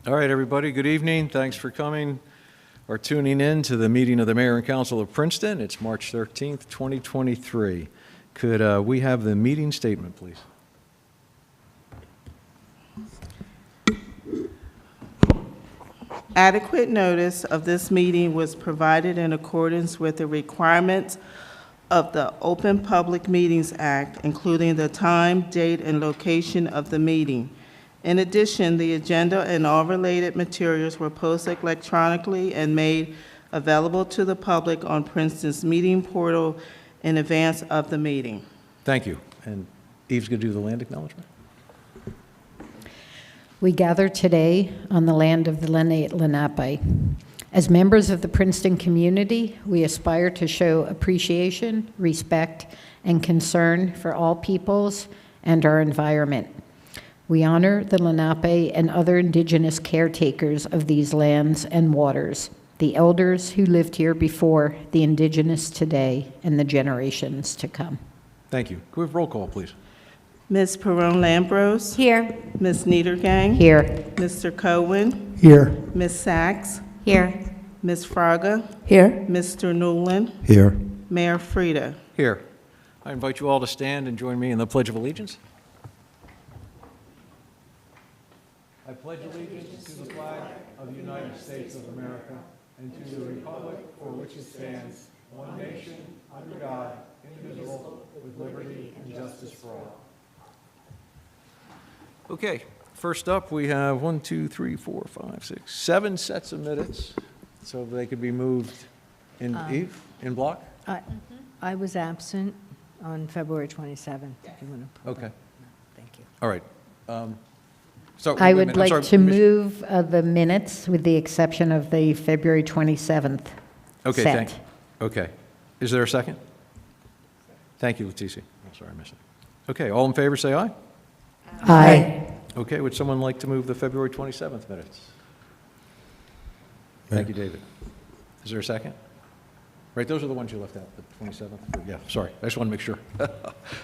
All right, everybody, good evening. Thanks for coming or tuning in to the meeting of the Mayor and Council of Princeton. It's March 13th, 2023. Could we have the meeting statement, please? Adequate notice of this meeting was provided in accordance with the requirements of the Open Public Meetings Act, including the time, date, and location of the meeting. In addition, the agenda and all related materials were posted electronically and made available to the public on Princeton's meeting portal in advance of the meeting. Thank you. And Eve's going to do the land acknowledgement. We gather today on the land of the Lenape. As members of the Princeton community, we aspire to show appreciation, respect, and concern for all peoples and our environment. We honor the Lenape and other indigenous caretakers of these lands and waters, the elders who lived here before, the indigenous today, and the generations to come. Thank you. Can we have roll call, please? Ms. Perron-Lambros. Here. Ms. Niedergang. Here. Mr. Cohen. Here. Ms. Sachs. Here. Ms. Fraga. Here. Mr. Newland. Here. Mayor Frida. Here. I invite you all to stand and join me in the Pledge of Allegiance. I pledge allegiance to the flag of the United States of America and to the republic for which it stands, one nation, under God, indivisible, with liberty and justice for all. Okay, first up, we have 7 sets of minutes, so they could be moved in, Eve, in block? I was absent on February 27th. If you want to Okay. Thank you. All right. So I wait a would minute. I'm like sorry, to Miss- move the minutes with the exception of the February 27th Okay, set. Okay. Is there a second? Thank you, Leticia. I'm sorry, I missed it. Okay, all in favor, say aye. Aye. Okay, would someone like to move the February 27th minutes? Thank you, David. Is there a second? Right, those are the ones you left out, the 27th? Yeah, sorry, I just want to make sure.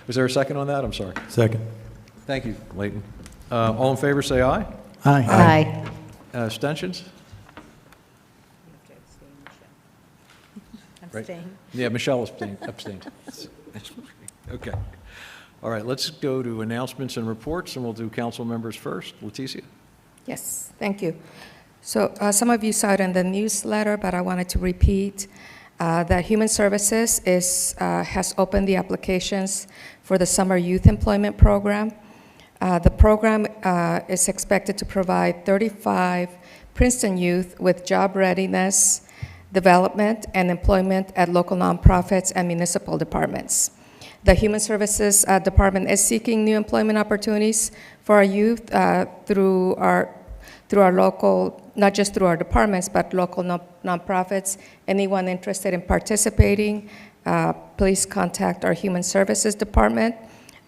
Was there a second on that? I'm sorry. Second. Thank you, Leighton. All in favor, say aye. Aye. Aye. Abstentions? Right. Abstain. Yeah, Michelle abstained. Okay. All right, let's go to announcements and reports, and we'll do council members first. Leticia? Yes, thank you. So some of you saw it in the newsletter, but I wanted to repeat that Human Services has opened the applications for the Summer Youth Employment Program. The program is expected to provide 35 Princeton youth with job readiness, development, and employment at local nonprofits and municipal departments. The Human Services Department is seeking new employment opportunities for our youth through our local, not just through our departments, but local nonprofits. Anyone interested in participating, please contact our Human Services Department,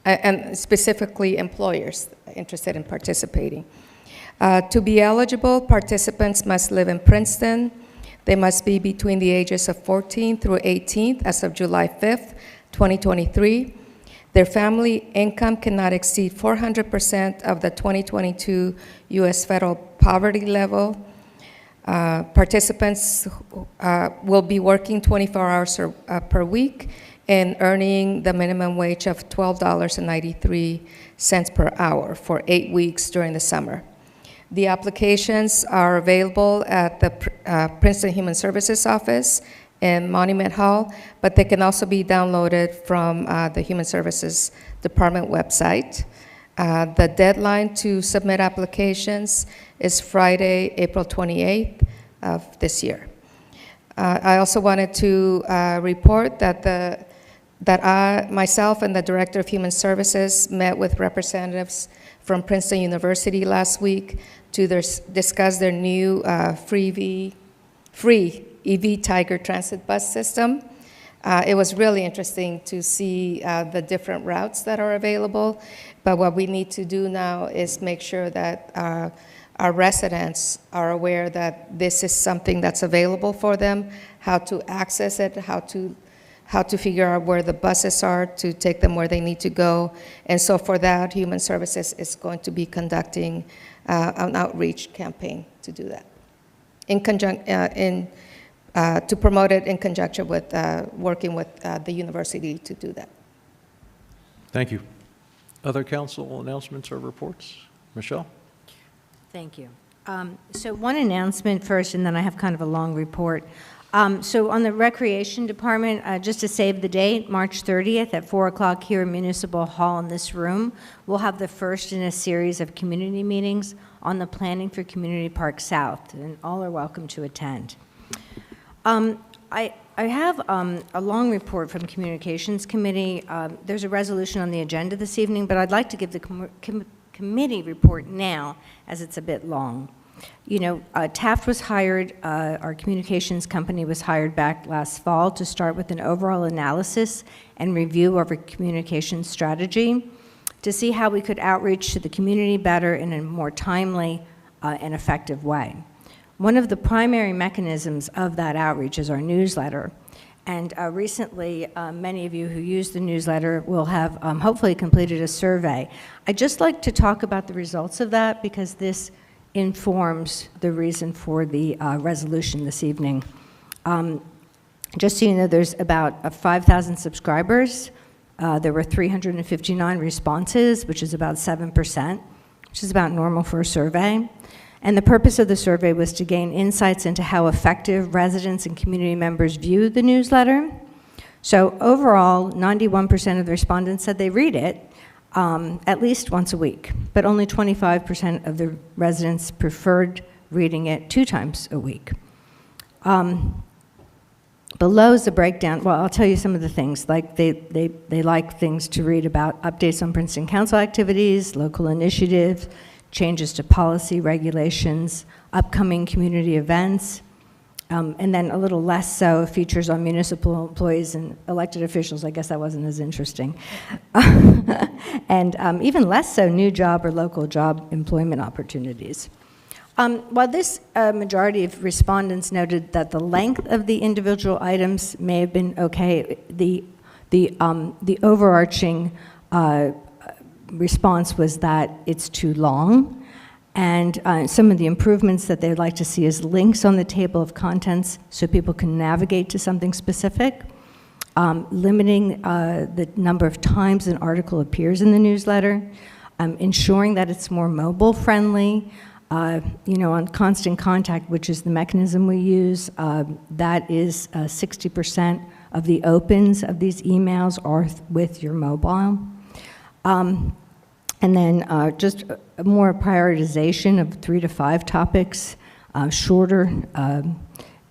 and specifically employers interested in participating. To be eligible, participants must live in Princeton. They must be between the ages of 14 through 18 as of July 5th, 2023. Their family income cannot exceed 400% of the 2022 U.S. federal poverty level. Participants will be working 24 hours per week and earning the minimum wage of $12.93 per hour for 8 weeks during the summer. The applications are available at the Princeton Human Services Office in Monument Hall, but they can also be downloaded from the Human Services Department website. The deadline to submit applications is Friday, April 28th of this year. I also wanted to report that myself and the Director of Human Services met with representatives from Princeton University last week to discuss their new free EV Tiger transit bus system. It was really interesting to see the different routes that are available, but what we need to do now is make sure that our residents are aware that this is something that's available for them, how to access it, how to how to figure out where the buses are to take them where they need to go. And so for that, Human Services is going to be conducting an outreach campaign to do that, to promote it in conjunction with working with the university to do that. Thank you. Other council announcements or reports? Michelle? Thank you. So one announcement first, and then I have kind of a long report. So on the Recreation Department, just to save the date, March 30th at 4 o'clock here in Municipal Hall in this room, we'll have the first in a series of community meetings on the planning for Community Park South, and all are welcome to attend. I have a long report from Communications Committee. There's a resolution on the agenda this evening, but I'd like to give the committee report now, as it's a bit long. You know, Taft was hired, our communications company was hired back last fall to start with an overall analysis and review of our communications strategy to see how we could outreach to the community better in a more timely and effective way. One of the primary mechanisms of that outreach is our newsletter. And recently, many of you who use the newsletter will have hopefully completed a survey. I'd just like to talk about the results of that because this informs the reason for the resolution this evening. Just so you know, there's about 5,000 subscribers. There were 359 responses, which is about 7%, which is about normal for a survey. And the purpose of the survey was to gain insights into how effective residents and community members view the newsletter. So overall, 91% of the respondents said they read it at least once a week, but only 25% of the residents preferred reading it 2 times a week. Below is the breakdown. Well, I'll tell you some of the things. Like they like things to read about updates on Princeton Council activities, local initiatives, changes to policy regulations, upcoming community events, and then a little less so features on municipal employees and elected officials. I guess that wasn't as interesting. And even less so new job or local job employment opportunities. While this majority of respondents noted that the length of the individual items may have been okay, the overarching response was that it's too long, and some of the improvements that they'd like to see is links on the table of contents so people can navigate to something specific, limiting the number of times an article appears in the newsletter, ensuring that it's more mobile friendly, on Constant Contact, which is the mechanism we use, that is 60% of the opens of these emails are with your mobile. And then just more prioritization of 3 to 5 topics, shorter, and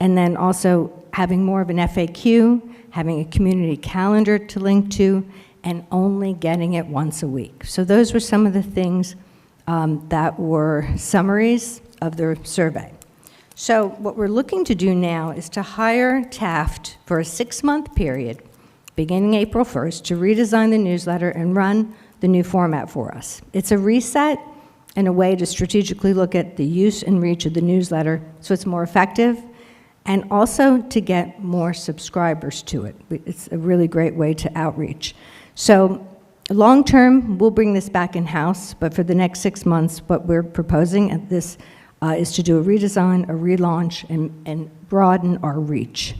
then also having more of an FAQ, having a community calendar to link to, and only getting it once a week. So those were some of the things that were summaries of the survey. So what we're looking to do now is to hire Taft for a 6-month period, beginning April 1st, to redesign the newsletter and run the new format for us. It's a reset and a way to strategically look at the use and reach of the newsletter so it's more effective, and also to get more subscribers to it. It's a really great way to outreach. So long term, we'll bring this back in-house, but for the next 6 months, what we're proposing at this is to do a redesign, a relaunch, and broaden our reach.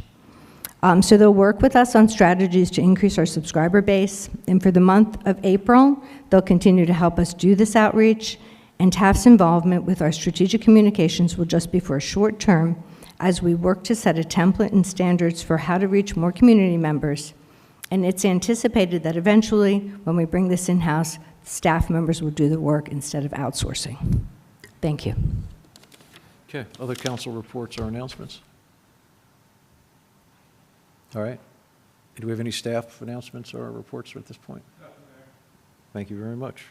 So they'll work with us on strategies to increase our subscriber base, and for the month of April, they'll continue to help us do this outreach, and Taft's involvement with our strategic communications will just be for a short term as we work to set a template and standards for how to reach more community members. And it's anticipated that eventually, when we bring this in-house, staff members will do the work instead of outsourcing. Thank you. Okay, other council reports or announcements? All right. Do we have any staff announcements or reports at this point? Thank you very much.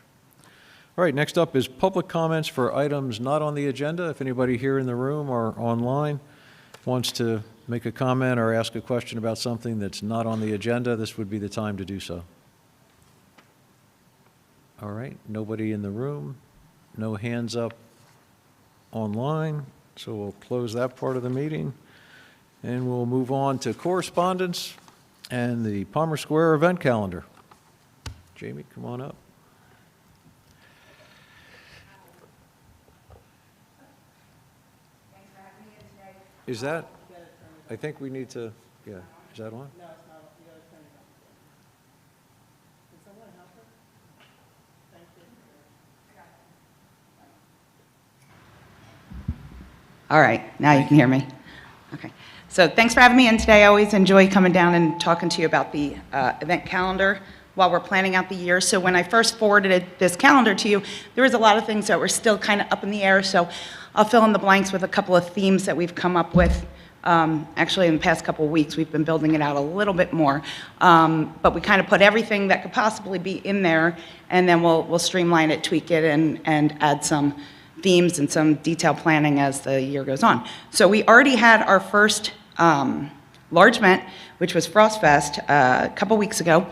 All right, next up is public comments for items not on the agenda. If anybody here in the room or online wants to make a comment or ask a question about something that's not on the agenda, this would be the time to do so. All right, nobody in the room, no hands up online, so we'll close that part of the meeting. And we'll move on to correspondence. and the Palmer Square event calendar. Jamie, come on up. Is that, I think we need to, yeah, is that on? All right, now you can hear me. Okay. So thanks for having me in today. I always enjoy coming down and talking to you about the event calendar while we're planning out the year. So when I first forwarded this calendar to you, there was a lot of things that were still kind of up in the air. So I'll fill in the blanks with a couple of themes that we've come up with. Actually, in the past couple of weeks, we've been building it out a little bit more. But we kind of put everything that could possibly be in there, and then we'll streamline it, tweak it, and add some themes and some detailed planning as the year goes on. So we already had our first large event, which was Frost Fest, a couple weeks ago.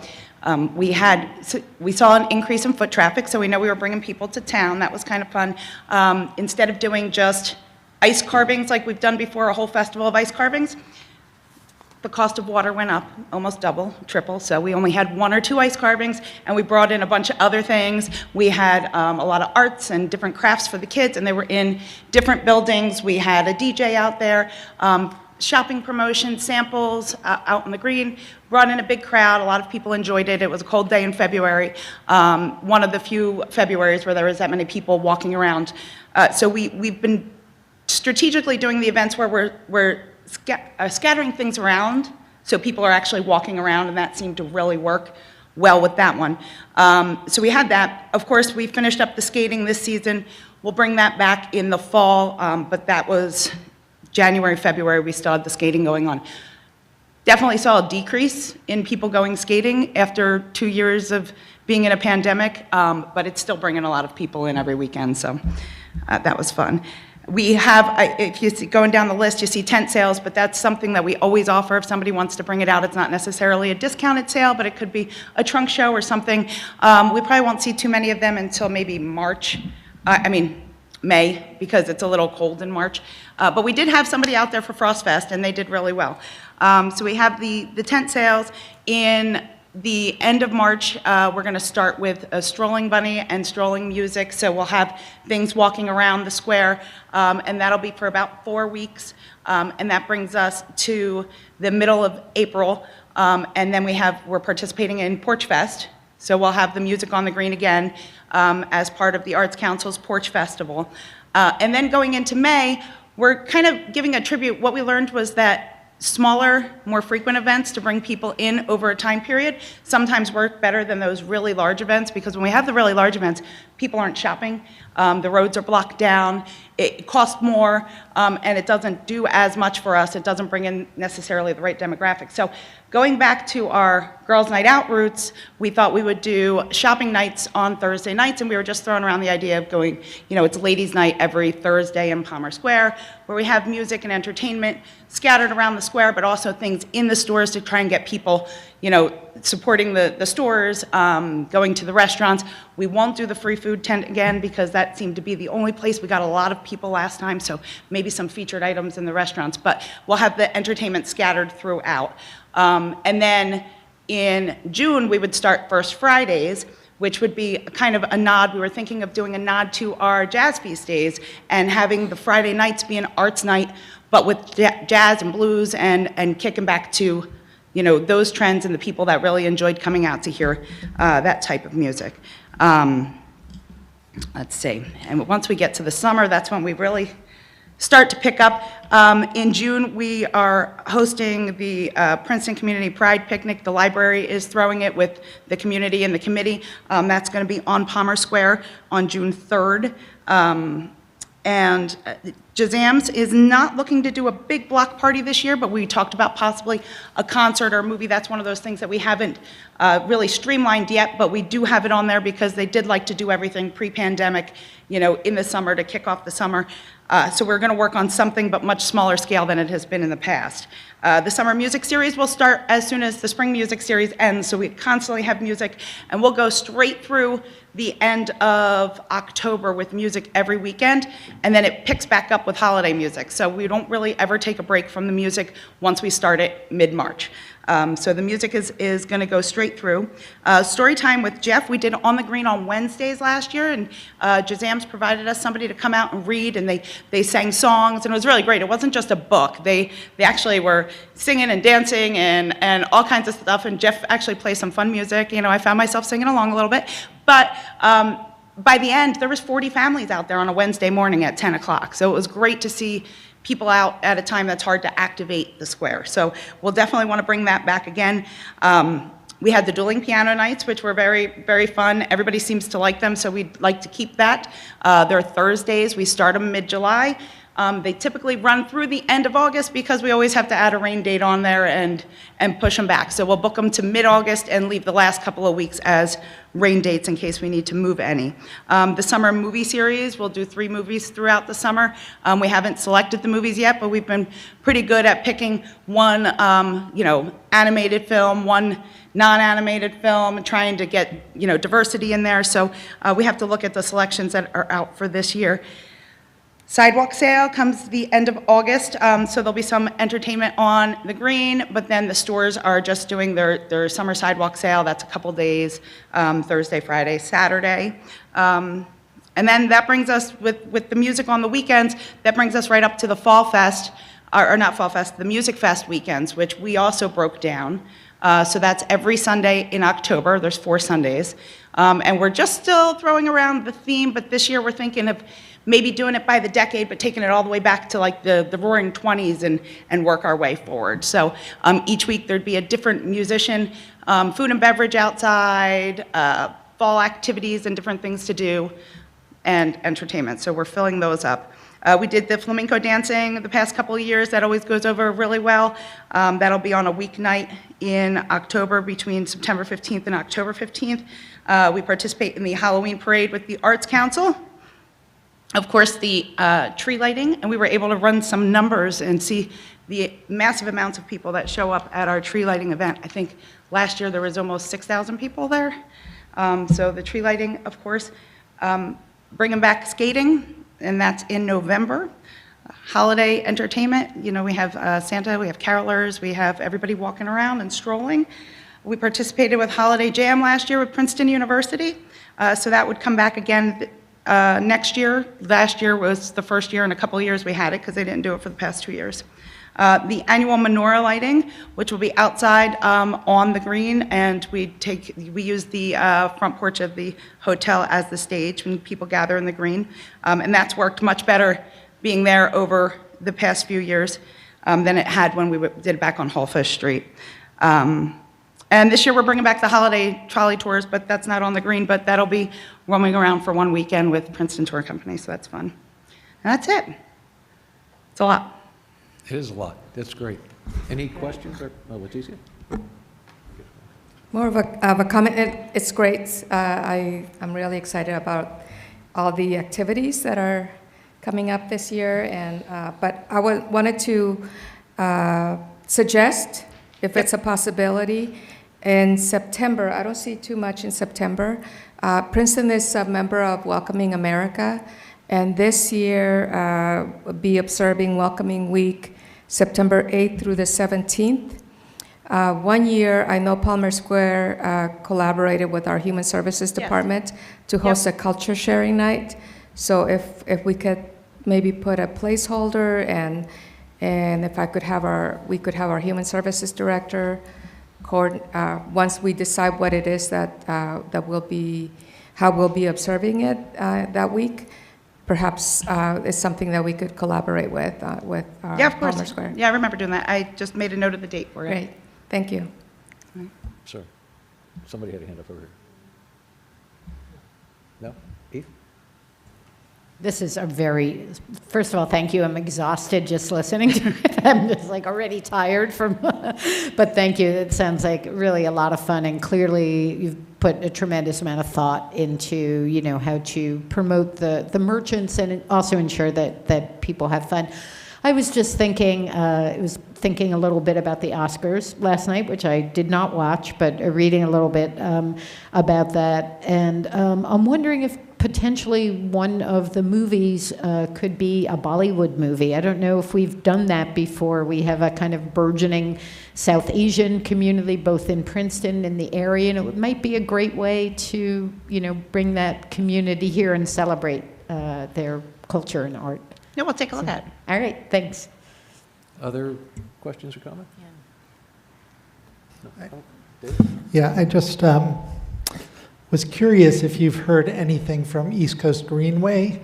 We saw an increase in foot traffic, so we know we were bringing people to town. That was kind of fun. Instead of doing just ice carvings like we've done before, a whole festival of ice carvings, the cost of water went up, almost double, triple, so we only had 1 or 2 ice carvings, and we brought in a bunch of other things. We had a lot of arts and different crafts for the kids, and they were in different buildings. We had a DJ out there, shopping promotion, samples out in the green, brought in a big crowd. A lot of people enjoyed it. It was a cold day in February, one of the few Februaries where there was that many people walking around. So we've been strategically doing the events where we're scattering things around so people are actually walking around, and that seemed to really work well with that one. So we had that. Of course, we finished up the skating this season. We'll bring that back in the fall, but that was January, February, we still had the skating going on. Definitely saw a decrease in people going skating after 2 years of being in a pandemic, but it's still bringing a lot of people in every weekend, so that was fun. We have, if you see going down the list, you see tent sales, but that's something that we always offer if somebody wants to bring it out. It's not necessarily a discounted sale, but it could be a trunk show or something. We probably won't see too many of them until maybe May, because it's a little cold in March. But we did have somebody out there for Frost Fest, and they did really well. So we have the tent sales. In the end of March, we're going to start with a strolling bunny and strolling music. So we'll have things walking around the square, and that'll be for about 4 weeks. And that brings us to the middle of April. And then we're participating in Porch Fest. So we'll have the music on the green again as part of the Arts Council's Porch Festival. And then going into May, we're kind of giving a tribute. What we learned was that smaller, more frequent events to bring people in over a time period sometimes work better than those really large events, because when we have the really large events, people aren't shopping, the roads are blocked down, it costs more, and it doesn't do as much for us. It doesn't bring in necessarily the right demographic. So going back to our Girls' Night Out roots, we thought we would do shopping nights on Thursday nights, and we were just throwing around the idea of going, it's ladies' night every Thursday in Palmer Square, where we have music and entertainment scattered around the square, but also things in the stores to try and get people, supporting the stores, going to the restaurants. We won't do the free food tent again, because that seemed to be the only place we got a lot of people last time, so maybe some featured items in the restaurants, but we'll have the entertainment scattered throughout. And then in June, we would start First Fridays, which would be kind of a nod. We were thinking of doing a nod to our Jazz Feast days and having the Friday nights be an arts night, but with jazz and blues and kicking back to, those trends and the people that really enjoyed coming out to hear that type of music. Let's see. And once we get to the summer, that's when we really start to pick up. In June, we are hosting the Princeton Community Pride Picnic. The library is throwing it with the community and the committee. That's going to be on Palmer Square on June 3rd. And Jazams is not looking to do a big block party this year, but we talked about possibly a concert or a movie. That's one of those things that we haven't really streamlined yet, but we do have it on there because they did like to do everything pre-pandemic, in the summer to kick off the summer. So we're going to work on something, but much smaller scale than it has been in the past. The summer music series will start as soon as the spring music series ends, so we constantly have music, and we'll go straight through the end of October with music every weekend, and then it picks back up with holiday music. So we don't really ever take a break from the music once we start it mid-March. So the music is going to go straight through. Story time with Jeff, we did On the Green on Wednesdays last year, and Jazam's provided us somebody to come out and read, and they sang songs, and it was really great. It wasn't just a book. They actually were singing and dancing and all kinds of stuff, and Jeff actually played some fun music. You know, I found myself singing along a little bit. But by the end, there was 40 families out there on a Wednesday morning at 10 o'clock. So it was great to see people out at a time that's hard to activate the square. So we'll definitely want to bring that back again. We had the dueling piano nights, which were very, very fun. Everybody seems to like them, so we'd like to keep that. They're Thursdays. We start them mid-July. They typically run through the end of August because we always have to add a rain date on there and push them back. So we'll book them to mid-August and leave the last couple of weeks as rain dates in case we need to move any. The summer movie series, we'll do 3 movies throughout the summer. We haven't selected the movies yet, but we've been pretty good at picking one, animated film, one non-animated film, and trying to get, diversity in there. So we have to look at the selections that are out for this year. Sidewalk sale comes the end of August, so there'll be some entertainment on the green, but then the stores are just doing their summer sidewalk sale. That's a couple days, Thursday, Friday, Saturday. And then that brings us, with the music on the weekends, that brings us right up to the Fall Fest, or not Fall Fest, the Music Fest weekends, which we also broke down. So that's every Sunday in October. There's 4 Sundays. And we're just still throwing around the theme, but this year we're thinking of maybe doing it by the decade, but taking it all the way back to like the roaring 20s and work our way forward. So each week there'd be a different musician, food and beverage outside, fall activities and different things to do, and entertainment. So we're filling those up. We did the flamenco dancing the past couple of years. That always goes over really well. That'll be on a weeknight in October between September 15th and October 15th. We participate in the Halloween parade with the Arts Council. Of course, the tree lighting, and we were able to run some numbers and see the massive amounts of people that show up at our tree lighting event. I think last year there was almost 6,000 people there. So the tree lighting, of course. Bringing back skating, and that's in November. Holiday entertainment, we have Santa, we have carolers, we have everybody walking around and strolling. We participated with Holiday Jam last year with Princeton University, so that would come back again next year. Last year was the first year in a couple of years we had it because they didn't do it for the past 2 years. The annual menorah lighting, which will be outside on the green, and we use the front porch of the hotel as the stage when people gather in the green, and that's worked much better being there over the past few years than it had when we did it back on Hallfish Street. And this year we're bringing back the holiday trolley tours, but that's not on the green, but that'll be roaming around for one weekend with Princeton Tour Company, so that's fun. And that's it. It's a lot. It is a lot. That's great. Any questions? Leticia? More of a comment. It's great. I'm really excited about all the activities that are coming up this year, and but I wanted to suggest, if it's a possibility, in September. I don't see too much in September. Princeton is a member of Welcoming America, and this year we'll be observing Welcoming Week, September 8th through the 17th. One year, I know Palmer Square collaborated with our Human Services Department to host a culture sharing night. So if we could maybe put a placeholder, and if we could have our Human Services Director, once we decide what it is that we'll be, how we'll be observing it that week, perhaps it's something that we could collaborate with Palmer Square. Yeah, I remember doing that. I just made a note of the date for it. Great, thank you. Sir, somebody had a hand up over here. No? Eve? This is first of all, thank you. I'm exhausted just listening to it. I'm just like already tired from, but thank you. It sounds like really a lot of fun, and clearly you've put a tremendous amount of thought into, how to promote the merchants and also ensure that people have fun. I was just thinking, a little bit about the Oscars last night, which I did not watch, but reading a little bit about that. And I'm wondering if potentially one of the movies could be a Bollywood movie. I don't know if we've done that before. We have a kind of burgeoning South Asian community, both in Princeton and the area, and it might be a great way to, bring that community here and celebrate their culture and art. No, we'll take a look at it. All right, thanks. Other questions or comments? Yeah, I just was curious if you've heard anything from East Coast Greenway.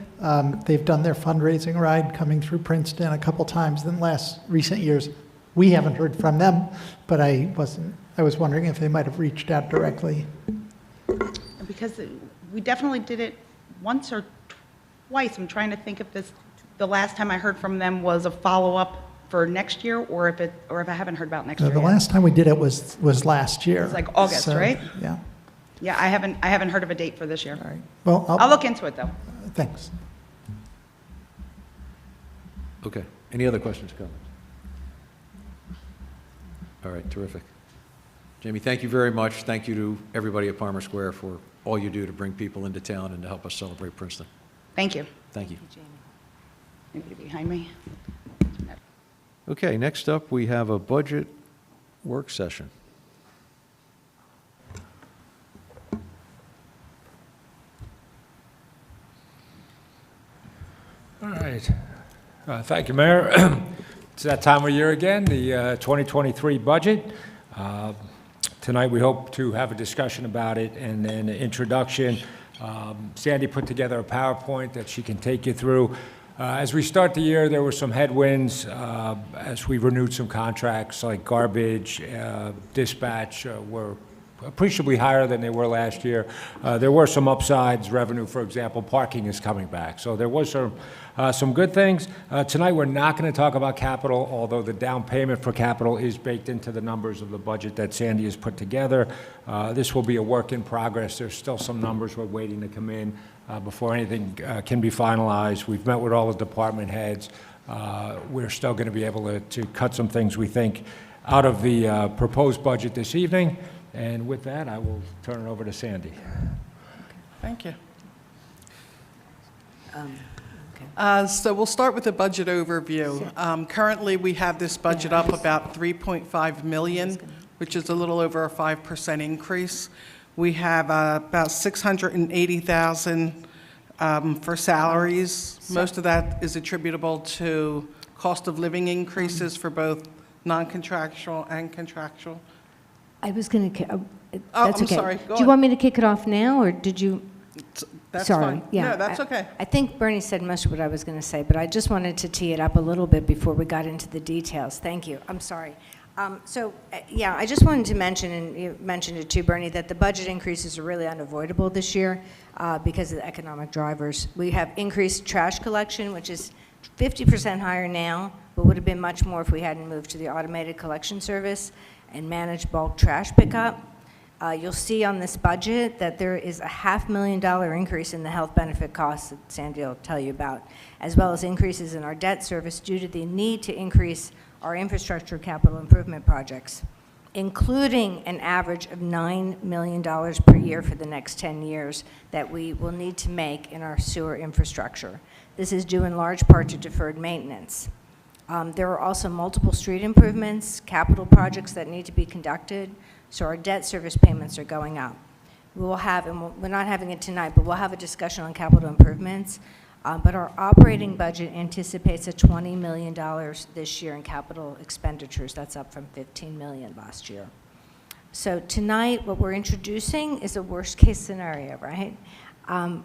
They've done their fundraising ride coming through Princeton a couple times in recent years. We haven't heard from them, but I was wondering if they might have reached out directly. Because we definitely did it once or twice. I'm trying to think if the last time I heard from them was a follow-up for next year, or if I haven't heard about next year The yet. last time we did it was last year. It was like August, So, right? Yeah. Yeah, I haven't heard of a date for this year. All right. Well, I'll look into it, though. Thanks. Okay. Any other questions or comments? All right, terrific. Jamie, thank you very much. Thank you to everybody at Palmer Square for all you do to bring people into town and to help us celebrate Princeton. Thank you. Thank you. Anybody behind me? Okay, next up, we have a budget work session. All right. Thank you, Mayor. It's that time of year again, the 2023 budget. Tonight, we hope to have a discussion about it and then an introduction. Sandy put together a PowerPoint that she can take you through. As we start the year, there were some headwinds as we renewed some contracts like garbage, dispatch were appreciably higher than they were last year. There were some upsides, revenue, for example, parking is coming back. So there was some good things. Tonight, we're not going to talk about capital, although the down payment for capital is baked into the numbers of the budget that Sandy has put together. This will be a work in progress. There's still some numbers we're waiting to come in before anything can be finalized. We've met with all the department heads. We're still going to be able to cut some things, we think, out of the proposed budget this evening. And with that, I will turn it over to Sandy. Thank you. So we'll start with the budget overview. Currently, we have this budget up about $3.5 million, which is a little over a 5% increase. We have about $680,000 for salaries. Most of that is attributable to cost of living increases for both non-contractual and contractual. I was going to, that's I'm okay. sorry, go Do you ahead. want me to kick it off now, or did you? That's Sorry. fine. Yeah, No, that's okay. I think Bernie said most of what I was going to say, but I just wanted to tee it up a little bit before we got into the details. Thank you. I'm sorry. Yeah, I just wanted to mention, and you mentioned it too, Bernie, that the budget increases are really unavoidable this year because of the economic drivers. We have increased trash collection, which is 50% higher now, but would have been much more if we hadn't moved to the automated collection service and managed bulk trash pickup. You'll see on this budget that there is a $500,000 increase in the health benefit costs that Sandy will tell you about, as well as increases in our debt service due to the need to increase our infrastructure capital improvement projects, including an average of $9 million per year for the next 10 years that we will need to make in our sewer infrastructure. This is due in large part to deferred maintenance. There are also multiple street improvements, capital projects that need to be conducted, so our debt service payments are going up. We will have, and we're not having it tonight, but we'll have a discussion on capital improvements. But our operating budget anticipates a $20 million this year in capital expenditures. That's up from $15 million last year. So tonight, what we're introducing is a worst-case scenario, right?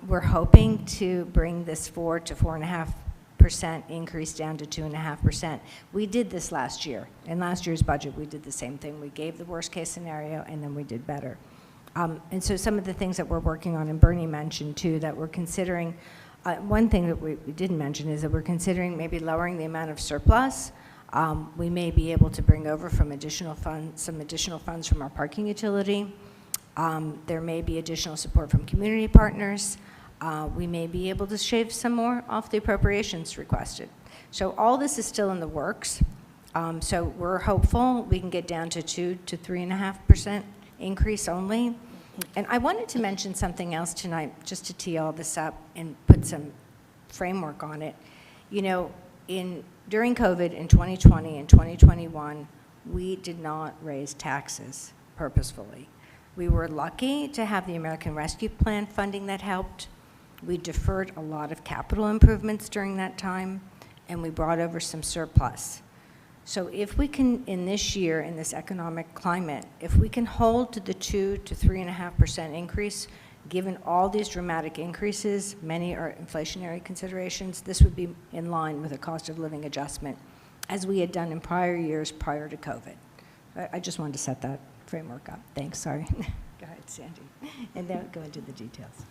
We're hoping to bring this 4 to 4.5% increase down to 2.5%. We did this last year. In last year's budget, we did the same thing. We gave the worst-case scenario, and then we did better. And so some of the things that we're working on, and Bernie mentioned too, that we're considering, one thing that we didn't mention is that we're considering maybe lowering the amount of surplus. We may be able to bring over from some additional funds from our parking utility. There may be additional support from community partners. We may be able to shave some more off the appropriations requested. So all this is still in the works. So we're hopeful we can get down to 2 to 3.5% increase only. And I wanted to mention something else tonight, just to tee all this up and put some framework on it. You know, during COVID in 2020 and 2021, we did not raise taxes purposefully. We were lucky to have the American Rescue Plan funding that helped. We deferred a lot of capital improvements during that time, and we brought over some surplus. So if we can, in this year, in this economic climate, if we can hold to the 2 to 3.5% increase, given all these dramatic increases, many are inflationary considerations, this would be in line with a cost of living adjustment, as we had done in prior years prior to COVID. I just wanted to set that framework up. Thanks, sorry. Go ahead, Sandy. And then go into the details.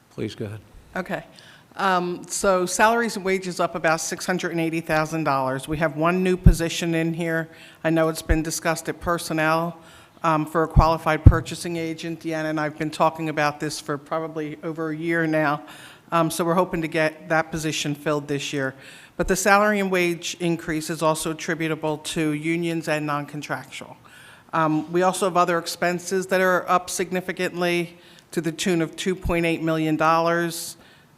Please go ahead. Okay. So salaries and wages up about $680,000. We have one new position in here. I know it's been discussed at personnel for a qualified purchasing agent. Deanna and I have been talking about this for probably over a year now. So we're hoping to get that position filled this year. But the salary and wage increase is also attributable to unions and non-contractual. We also have other expenses that are up significantly to the tune of $2.8 million.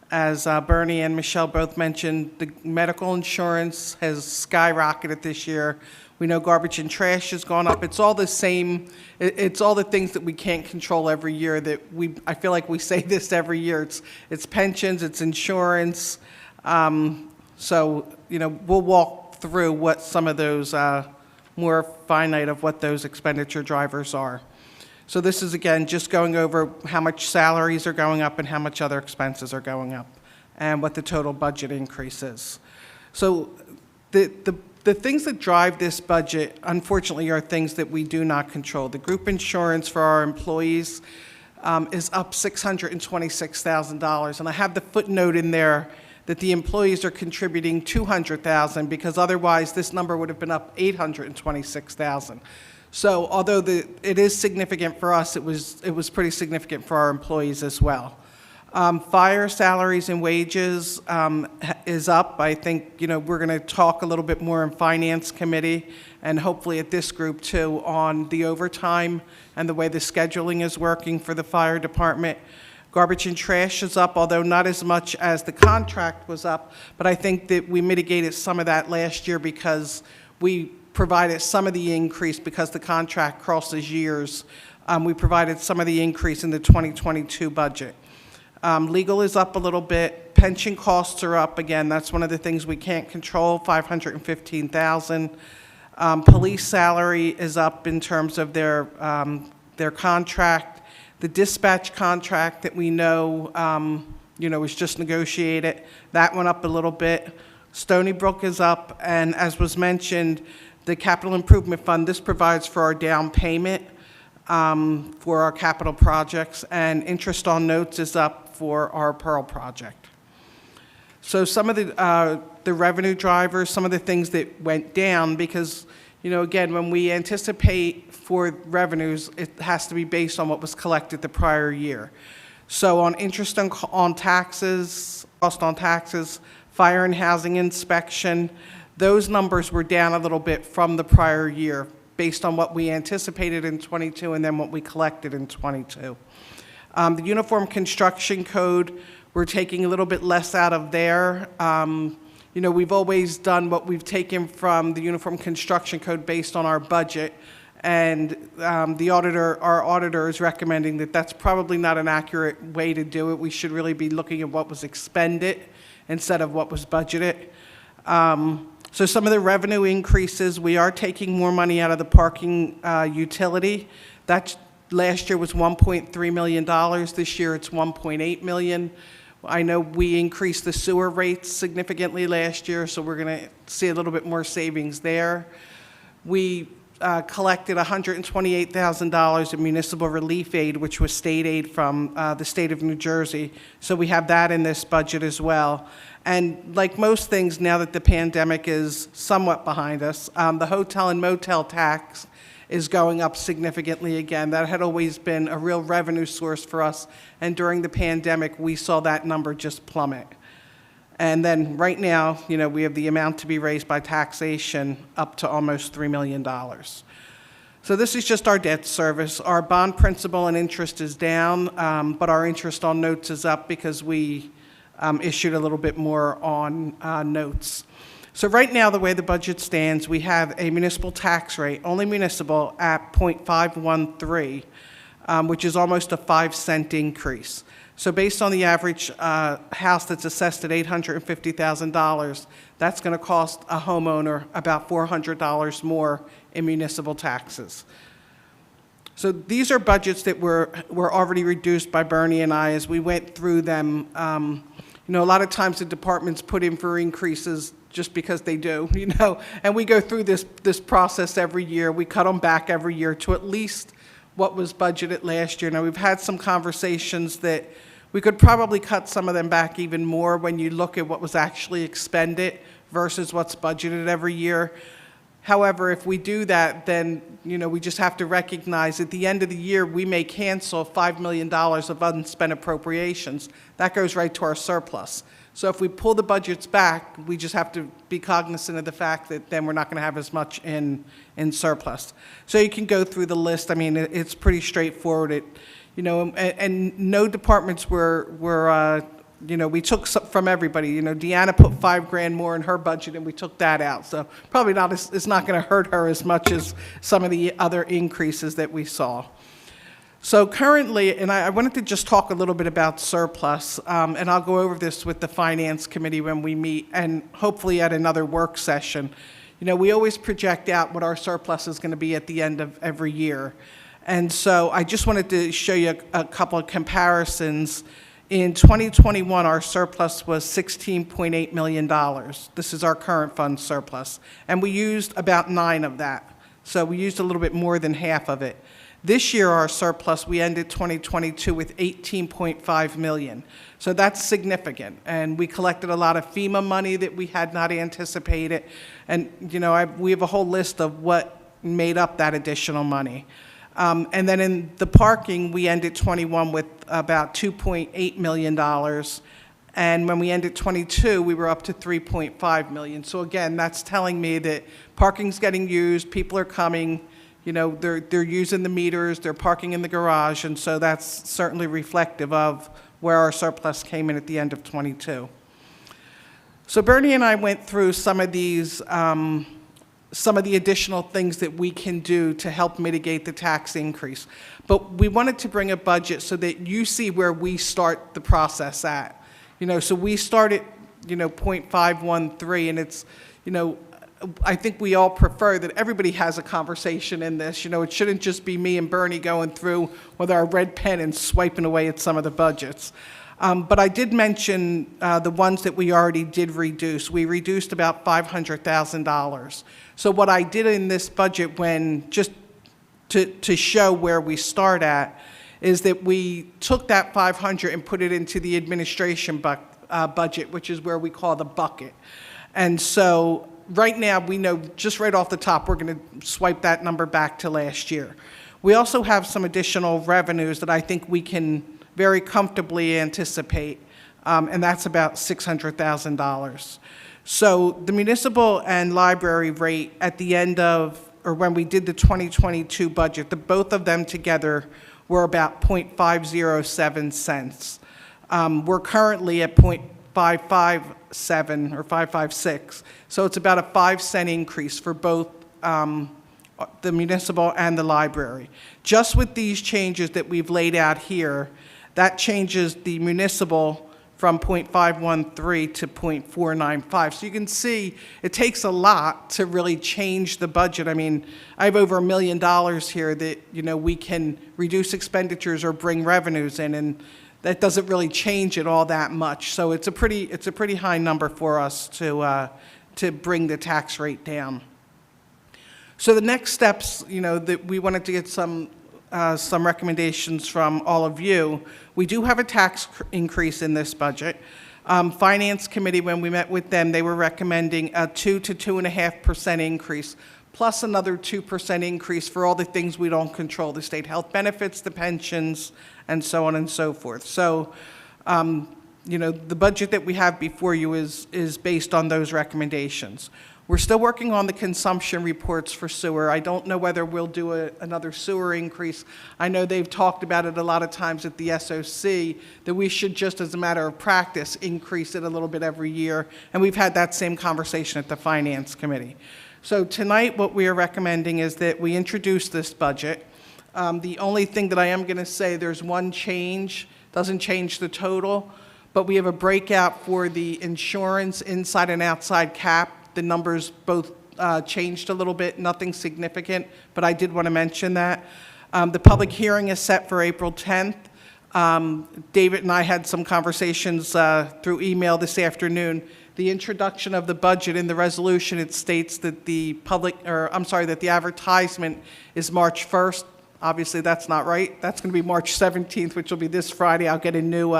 As Bernie and Michelle both mentioned, the medical insurance has skyrocketed this year. We know garbage and trash has gone up. It's all the same. It's all the things that we can't control every year that I feel like we say this every year. It's pensions, it's insurance. So, you know, we'll walk through what some of those more finite of what those expenditure drivers are. So this is, again, just going over how much salaries are going up and how much other expenses are going up and what the total budget increase is. So the things that drive this budget, unfortunately, are things that we do not control. The group insurance for our employees is up $626,000. And I have the footnote in there that the employees are contributing $200,000 because otherwise this number would have been up $826,000. So although it is significant for us, it was pretty significant for our employees as well. Fire salaries and wages is up. I think, you know, we're going to talk a little bit more in Finance Committee and hopefully at this group too on the overtime and the way the scheduling is working for the fire department. Garbage and trash is up, although not as much as the contract was up, but I think that we mitigated some of that last year because we provided some of the increase because the contract crosses years. We provided some of the increase in the 2022 budget. Legal is up a little bit. Pension costs are up. Again, that's one of the things we can't control, $515,000. Police salary is up in terms of their contract. The dispatch contract that we know, was just negotiated, that went up a little bit. Stony Brook is up, and as was mentioned, the Capital Improvement Fund, this provides for our down payment for our capital projects, and interest on notes is up for our Pearl project. So some of the revenue drivers, some of the things that went down, because, you know, again, when we anticipate for revenues, it has to be based on what was collected the prior year. So on interest on taxes, cost on taxes, fire and housing inspection, those numbers were down a little bit from the prior year based on what we anticipated in '22 and then what we collected in '22. The Uniform Construction Code, we're taking a little bit less out of there. You know, we've always done what we've taken from the Uniform Construction Code based on our budget, and our auditor is recommending that that's probably not an accurate way to do it. We should really be looking at what was expended instead of what was budgeted. So some of the revenue increases, we are taking more money out of the parking utility. That last year was $1.3 million. This year it's $1.8 million. I know we increased the sewer rates significantly last year, so we're going to see a little bit more savings there. We collected $128,000 in municipal relief aid, which was state aid from the state of New Jersey. So we have that in this budget as well. And like most things, now that the pandemic is somewhat behind us, the hotel and motel tax is going up significantly again. That had always been a real revenue source for us. And during the pandemic, we saw that number just plummet. And then right now, you know, we have the amount to be raised by taxation up to almost $3 million. So this is just our debt service. Our bond principal and interest is down, but our interest on notes is up because we issued a little bit more on notes. So right now, the way the budget stands, we have a municipal tax rate, only municipal, at 0.513, which is almost a 5-cent increase. So based on the average house that's assessed at $850,000, that's going to cost a homeowner about $400 more in municipal taxes. So these are budgets that were already reduced by Bernie and I as we went through them. You know, a lot of times the departments put in for increases just because they do, you know, and we go through this process every year. We cut them back every year to at least what was budgeted last year. Now, we've had some conversations that we could probably cut some of them back even more when you look at what was actually expended versus what's budgeted every year. However, if we do that, then, you know, we just have to recognize at the end of the year, we may cancel $5 million of unspent appropriations. That goes right to our surplus. So if we pull the budgets back, we just have to be cognizant of the fact that then we're not going to have as much in surplus. So you can go through the list. I mean, it's pretty straightforward. You know, and no departments were you know, we took from everybody. You know, Deanna put $5,000 more in her budget, and we took that out. So probably not. It's not going to hurt her as much as some of the other increases that we saw. So currently, and I wanted to just talk a little bit about surplus, and I'll go over this with the Finance Committee when we meet, and hopefully at another work session. You know, we always project out what our surplus is going to be at the end of every year. And so I just wanted to show you a couple of comparisons. In 2021, our surplus was $16.8 million. This is our current fund surplus. And we used about 9 of that. So we used a little bit more than half of it. This year, our surplus, we ended 2022 with $18.5 million. So that's significant. And we collected a lot of FEMA money that we had not anticipated. And, you know, we have a whole list of what made up that additional money. And then in the parking, we ended 21 with about $2.8 million. And when we ended 22, we were up to $3.5 million. So again, that's telling me that parking's getting used, people are coming, you know, they're using the meters, they're parking in the garage, and so that's certainly reflective of where our surplus came in at the end of 22. So Bernie and I went through some of these some of the additional things that we can do to help mitigate the tax increase. But we wanted to bring a budget so that you see where we start the process at. You know, so we started, you know, 0.513, and it's, you know, I think we all prefer that everybody has a conversation in this. You know, it shouldn't just be me and Bernie going through with our red pen and swiping away at some of the budgets. But I did mention the ones that we already did reduce. We reduced about $500,000. So what I did in this budget, when just to show where we start at, is that we took that $500 and put it into the administration budget, which is where we call the bucket. And so right now, we know just right off the top, we're going to swipe that number back to last year. We also have some additional revenues that I think we can very comfortably anticipate, and that's about $600,000. So the municipal and library rate at the end of, or when we did the 2022 budget, both of them together were about 0.507 cents. We're currently at 0.557 or 556, so it's about a 5-cent increase for both the municipal and the library. Just with these changes that we've laid out here, that changes the municipal from 0.513 to 0.495. So you can see it takes a lot to really change the budget. I mean, I have over $1 million here that, you know, we can reduce expenditures or bring revenues in, and that doesn't really change it all that much. So it's a pretty high number for us to bring the tax rate down. So the next steps, you know, that we wanted to get some recommendations from all of you. We do have a tax increase in this budget. Finance Committee, when we met with them, they were recommending a 2 to 2.5% increase, plus another 2% increase for all the things we don't control, the state health benefits, the pensions, and so on and so forth. So, you know, the budget that we have before you is based on those recommendations. We're still working on the consumption reports for sewer. I don't know whether we'll do another sewer increase. I know they've talked about it a lot of times at the SOC, that we should just, as a matter of practice, increase it a little bit every year. And we've had that same conversation at the Finance Committee. So tonight, what we are recommending is that we introduce this budget. The only thing that I am going to say, there's one change, doesn't change the total, but we have a breakout for the insurance inside and outside cap. The numbers both changed a little bit, nothing significant, but I did want to mention that. The public hearing is set for April 10th. David and I had some conversations through email this afternoon. The introduction of the budget in the resolution, it states that the that the advertisement is March 1st. Obviously, that's not right. That's going to be March 17th, which will be this Friday. I'll get a new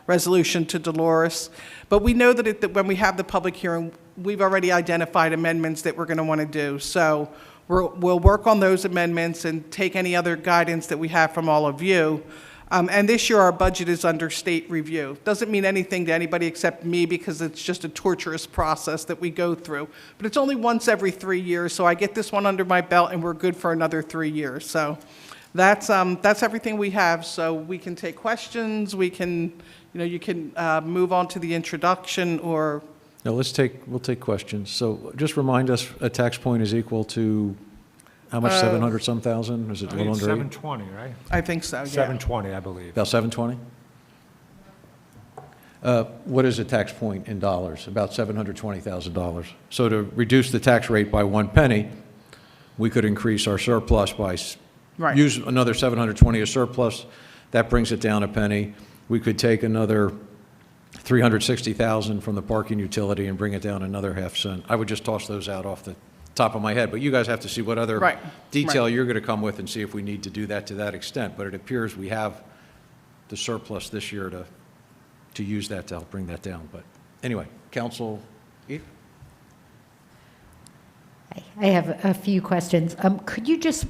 resolution to Dolores. But we know that when we have the public hearing, we've already identified amendments that we're going to want to do. So we'll work on those amendments and take any other guidance that we have from all of you. And this year, our budget is under state review. Doesn't mean anything to anybody except me, because it's just a torturous process that we go through. But it's only once every 3 years, so I get this one under my belt, and we're good for another 3 years. So that's everything we have. So we can take questions. We can, you can move on to the introduction, or No, we'll take questions. So just remind us, a tax point is equal to how much, 700-some thousand? Is it a I little think under it's 8? 720, right? I think so. Yeah. 720, I believe. About 720? What is a tax point in dollars? About $720,000. So to reduce the tax rate by 1 penny, we could increase our surplus by, Right. use another 720 as surplus. That brings it down a penny. We could take another 360,000 from the parking utility and bring it down another half cent. I would just toss those out off the top of my head, but you guys have to see what other Right. detail Right. you're going to come with and see if we need to do that to that extent. But it appears we have the surplus this year to use that to help bring that down. But anyway, Council Eve? I have a few questions. Could you just,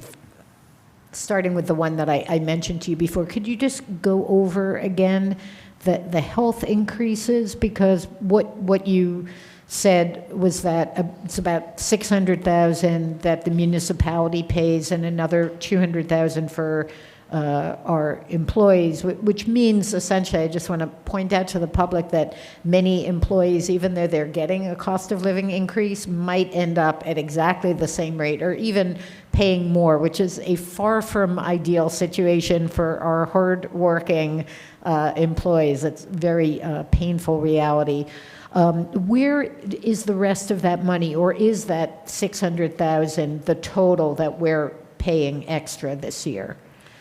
starting with the one that I mentioned to you before, could you just go over again the health increases? Because what you said was that it's about 600,000 that the municipality pays and another 200,000 for our employees, which means essentially, I just want to point out to the public that many employees, even though they're getting a cost of living increase, might end up at exactly the same rate or even paying more, which is a far from ideal situation for our hardworking employees. It's very painful reality. Where is the rest of that money, or is that 600,000 the total that we're paying extra this year?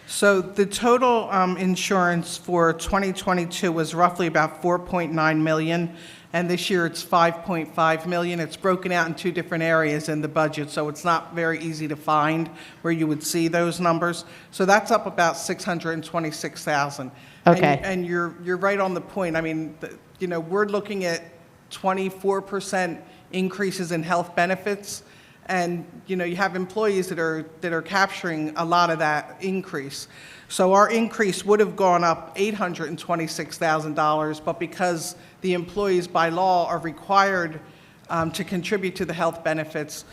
So the total insurance for 2022 was roughly about 4.9 million, and this year it's 5.5 million. It's broken out in two different areas in the budget, so it's not very easy to find where you would see those numbers. So that's up about 626,000. Okay. And you're right on the point. I mean, we're looking at 24% increases in health benefits. And, you have employees that are capturing a lot of that increase. So our increase would have gone up $826,000, but because the employees by law are required to contribute to the health benefits,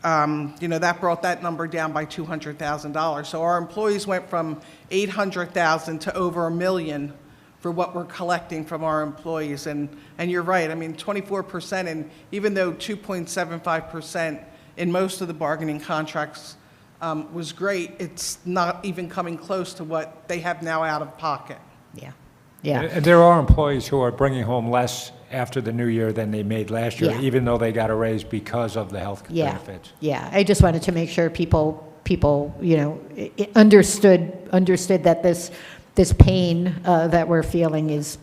that brought that number down by $200,000. So our employees went from $800,000 to over $1 million for what we're collecting from our employees. And you're right, I mean, 24%, and even though 2.75% in most of the bargaining contracts was great, it's not even coming close to what they have now out of pocket. Yeah. Yeah. And there are employees who are bringing home less after the new year than they made last year, Yeah. even though they got a raise because of the health Yeah. benefits. Yeah. I just wanted to make sure people understood that this pain that we're feeling is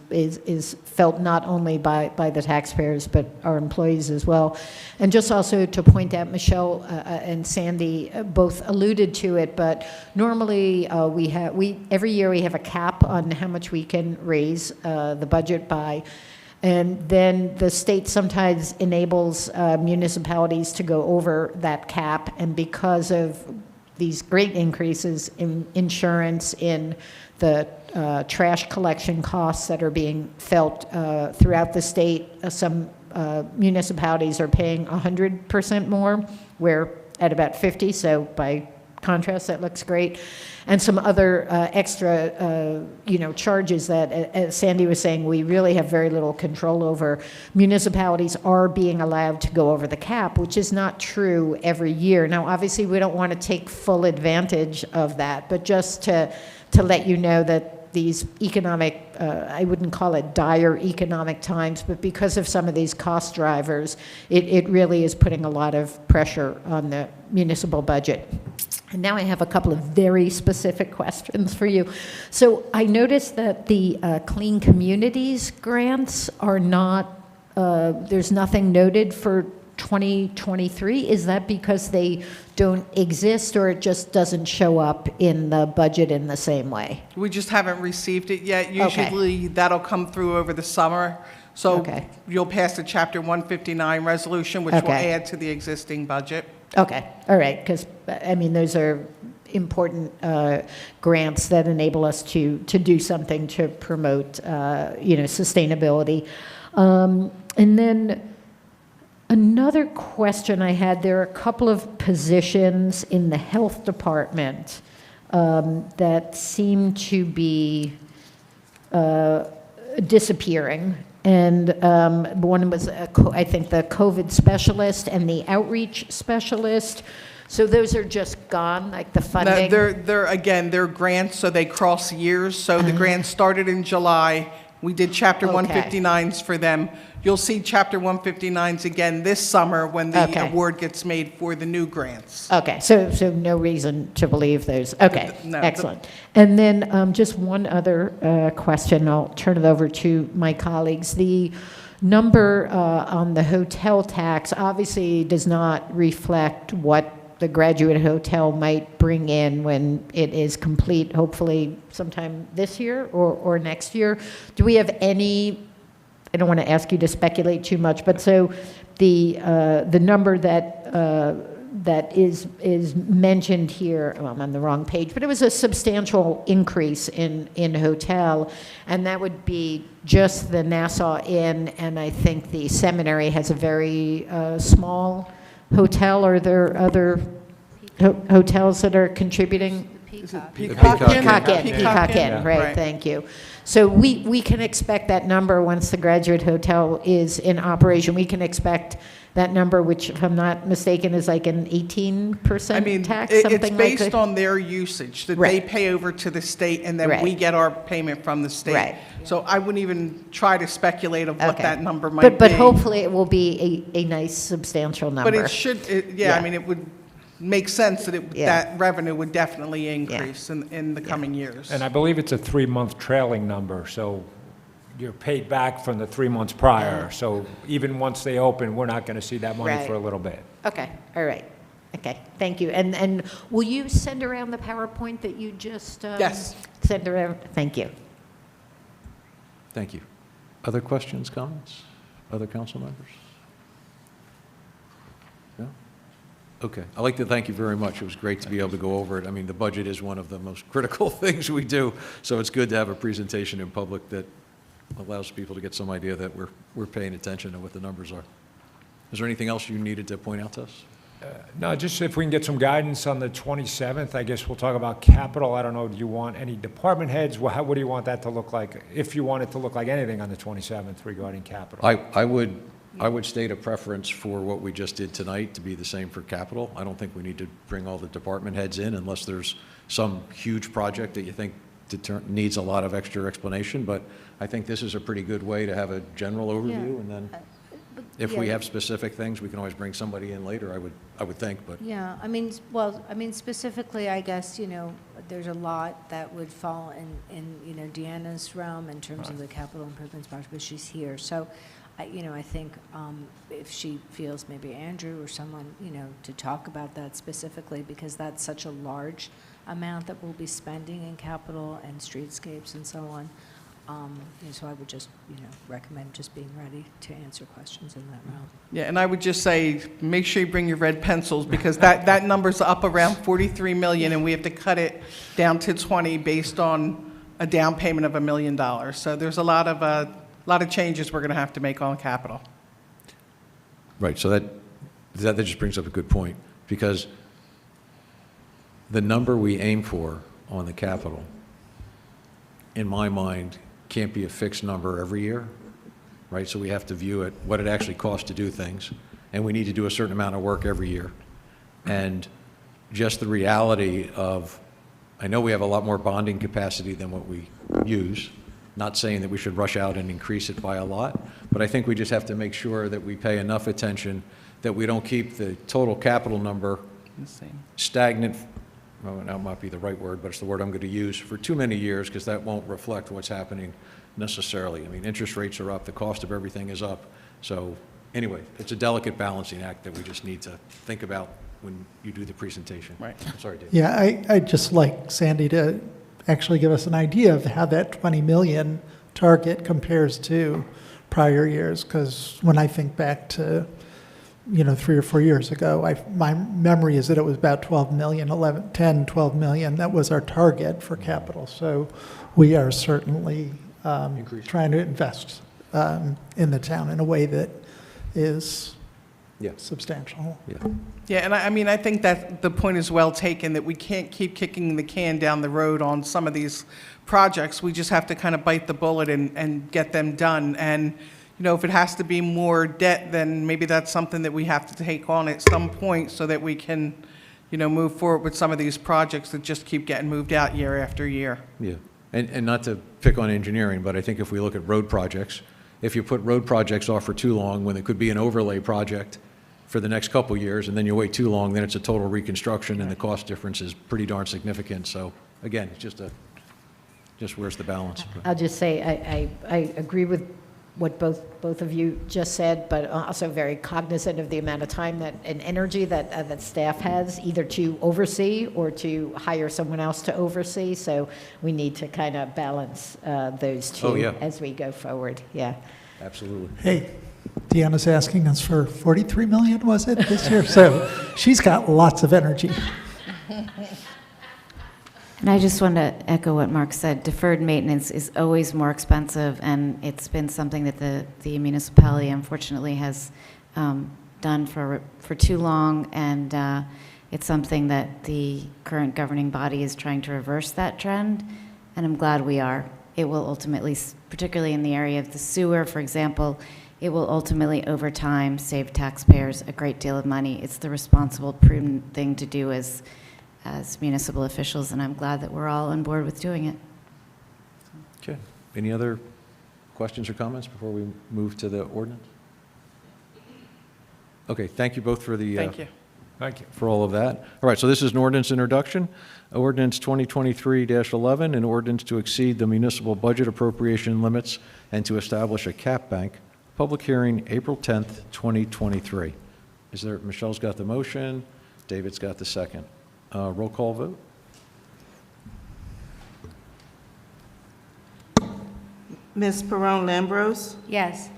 felt not only by the taxpayers, but our employees as well. And just also to point out, Michelle and Sandy both alluded to it, but normally every year we have a cap on how much we can raise the budget by. And then the state sometimes enables municipalities to go over that cap, and because of these great increases in insurance, in the trash collection costs that are being felt throughout the state, some municipalities are paying 100% more. We're at about 50, so by contrast, that looks great. And some other extra, charges that, as Sandy was saying, we really have very little control over. Municipalities are being allowed to go over the cap, which is not true every year. Now, obviously, we don't want to take full advantage of that, but just to let you know that these economic, I wouldn't call it dire economic times, but because of some of these cost drivers, it really is putting a lot of pressure on the municipal budget. And now I have a couple of very specific questions for you. So I noticed that the Clean Communities grants are not, there's nothing noted for 2023. Is that because they don't exist, or it just doesn't show up in the budget in the same way? We just haven't received it yet. Usually that'll come through over the summer. So Okay. you'll pass the Chapter 159 resolution, which will Okay. add to the existing budget. Okay, all right, because, I mean, those are important grants that enable us to do something to promote, sustainability. And then another question I had, there are a couple of positions in the health department that seem to be disappearing. And one was, I think, the COVID specialist and the outreach specialist. So those are just gone, like the No, funding? they're grants, so they cross years. So the grant started in July. We did Chapter Okay. 159s for them. You'll see Chapter 159s again this summer when the Okay. award gets made for the new grants. Okay, so no reason to believe those, okay, No, excellent. And then just one other question, I'll turn it over to my colleagues. The number on the hotel tax obviously does not reflect what the Graduate Hotel might bring in when it is complete, hopefully sometime this year or next year. Do we have any, I don't want to ask you to speculate too much, but so the number that is mentioned here, well, I'm on the wrong page, but it was a substantial increase in hotel, and that would be just the Nassau Inn, and I think the seminary has a very small hotel. Are there other hotels that are contributing? Peacock Peacock Inn? Peacock Peacock Inn, Inn, right, thank you. So we can expect that number once the Graduate Hotel is in operation. We can expect that number, which, if I'm not mistaken, is like an 18% I mean, tax, it's something like based that? on their usage, that they Right. pay over to the state, and then Right. we get our payment from the state. Right. So I wouldn't even try to speculate of what Okay. that number might be. But hopefully it will be a nice substantial number. But it should, Yeah. I mean, it would make sense that Yeah. that revenue would definitely increase in the coming years. And I believe it's a 3-month trailing number, so you're paid back from the 3 months prior. So even once they open, we're not going to see that money Right. for a little bit. Okay, all right. Okay, thank you. And will you send around the PowerPoint that you just? Yes. Send around, thank you. Thank you. Other questions, comments? Other council members? No? Okay. I'd like to thank you very much. It was great to be able to go over it. I mean, the budget is one of the most critical things we do, so it's good to have a presentation in public that allows people to get some idea that we're paying attention to what the numbers are. Is there anything else you needed to point out to us? No, just if we can get some guidance on the 27th, I guess we'll talk about capital. I don't know, do you want any department heads? What do you want that to look like, if you want it to look like anything on the 27th regarding capital? I would state a preference for what we just did tonight to be the same for capital. I don't think we need to bring all the department heads in unless there's some huge project that you think needs a lot of extra explanation, but I think this is a pretty good way to have a general overview, and then if we have specific things, we can always bring somebody in later, I would think, but. Yeah, specifically, I guess, there's a lot that would fall in, Deanna's realm in terms of the capital improvements project, but she's here. So, I think if she feels maybe Andrew or someone, to talk about that specifically, because that's such a large amount that we'll be spending in capital and streetscapes and so on. So I would just, recommend just being ready to answer questions in that realm. Yeah, and I would just say, make sure you bring your red pencils, because that number's up around 43 million, and we have to cut it down to 20 based on a down payment of $1 million. So there's a lot of changes we're going to have to make on capital. Right, so that just brings up a good point, because the number we aim for on the capital, in my mind, can't be a fixed number every year, right? So we have to view it, what it actually costs to do things, and we need to do a certain amount of work every year. And just the reality of, I know we have a lot more bonding capacity than what we use, not saying that we should rush out and increase it by a lot, but I think we just have to make sure that we pay enough attention that we don't keep the total capital number stagnant, well, that might be the right word, but it's the word I'm going to use, for too many years, because that won't reflect what's happening necessarily. I mean, interest rates are up, the cost of everything is up. So anyway, it's a delicate balancing act that we just need to think about when you do the presentation. Right. I'm sorry, Dave. Yeah, I'd just like Sandy to actually give us an idea of how that 20 million target compares to prior years, because when I think back to, 3 or 4 years ago, my memory is that it was about 12 million, 12 million. That was our target for capital. So we are certainly trying to invest in the town in a way that is substantial. Yeah. Yeah, and I think that the point is well taken, that we can't keep kicking the can down the road on some of these projects. We just have to kind of bite the bullet and get them done. And, if it has to be more debt, then maybe that's something that we have to take on at some point so that we can, move forward with some of these projects that just keep getting moved out year after year. Yeah, and not to pick on engineering, but I think if we look at road projects, if you put road projects off for too long, when it could be an overlay project for the next couple years, and then you wait too long, then it's a total reconstruction, and the cost difference is pretty darn significant. So again, it's just where's the balance? I'll just say, I agree with what both of you just said, but also very cognizant of the amount of time and energy that staff has, either to oversee or to hire someone else to oversee. So we need to kind of balance those two as we go forward. Yeah. Absolutely. Hey, Deanna's asking us for 43 million, was it, this year? So she's got lots of energy. And I just want to echo what Mark said. Deferred maintenance is always more expensive, and it's been something that the municipality unfortunately has done for too long, and it's something that the current governing body is trying to reverse that trend, and I'm glad we are. It will ultimately, particularly in the area of the sewer, for example, it will ultimately, over time, save taxpayers a great deal of money. It's the responsible, prudent thing to do as municipal officials, and I'm glad that we're all on board with doing it. Okay. Any other questions or comments before we move to the ordinance? Okay, thank you both for the Thank you. Thank you. for all of that. All right, so this is an ordinance introduction. Ordinance 2023-11, an ordinance to exceed the municipal budget appropriation limits and to establish a cap bank. Public hearing, April 10th, 2023. Michelle's got the motion, David's got the second. Roll call vote? Ms. Perrone-Lambros? Yes.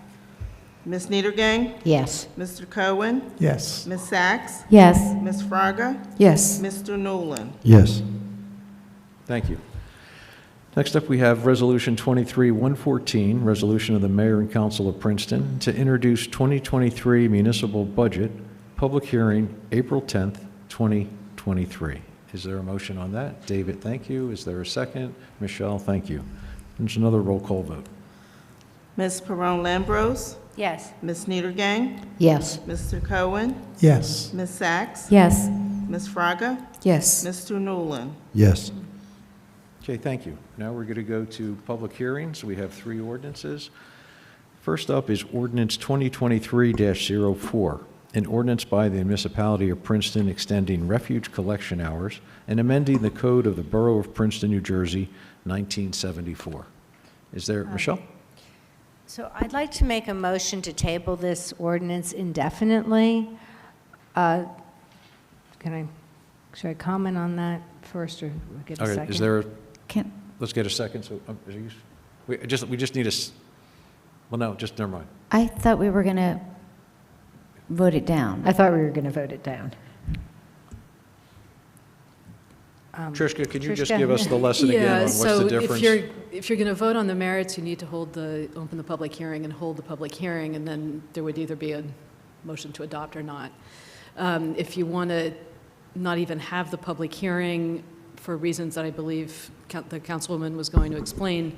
Ms. Niedergang? Yes. Mr. Cohen? Yes. Ms. Sachs? Yes. Ms. Fraga? Yes. Mr. Newland? Yes. Thank you. Next up, we have Resolution 23-114, resolution of the Mayor and Council of Princeton to introduce 2023 municipal budget, public hearing, April 10th, 2023. Is there a motion on that? David, thank you. Is there a second? Michelle, thank you. There's another roll call vote. Ms. Perrone-Lambros? Yes. Ms. Niedergang? Yes. Mr. Cohen? Yes. Ms. Sachs? Yes. Ms. Fraga? Yes. Mr. Newland? Yes. Okay, thank you. Now we're going to go to public hearings. We have 3 ordinances. First up is ordinance 2023-04, an ordinance by the municipality of Princeton extending refuge collection hours and amending the code of the Borough of Princeton, New Jersey, 1974. Is there, Michelle? So I'd like to make a motion to table this ordinance indefinitely. Should I comment on that first or get a Okay, second? is there, Can, let's get a second. So, we just need a, well, no, just never mind. I thought we were going to vote it down. I thought we were going to vote it down. Trishka, could you just Trishka? give us the lesson again on what's the difference? If you're going to vote on the merits, you need to open the public hearing and hold the public hearing, and then there would either be motion to adopt or not. If you want to not even have the public hearing for reasons that I believe the councilwoman was going to explain,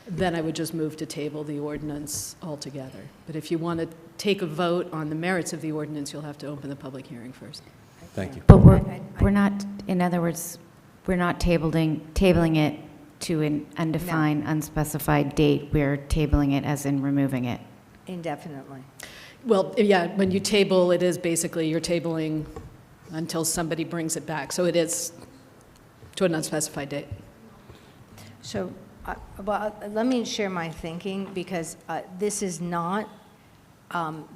then I would just move to table the ordinance altogether. But if you want to take a vote on the merits of the ordinance, you'll have to open the public hearing first. Thank you. But we're not, in other words, we're not tabling it to an undefined, unspecified date. We're tabling it as in removing it. Indefinitely. Well, yeah, when you table, it is basically you're tabling until somebody brings it back. So it is to an unspecified date. So, well, let me share my thinking, because this is not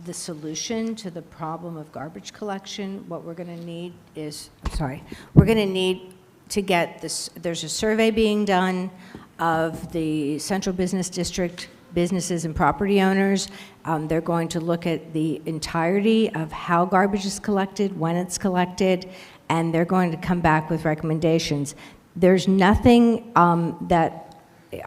the solution to the problem of garbage collection. What we're going to need is, we're going to need to get this, there's a survey being done of the Central Business District businesses and property owners. They're going to look at the entirety of how garbage is collected, when it's collected, and they're going to come back with recommendations. There's nothing that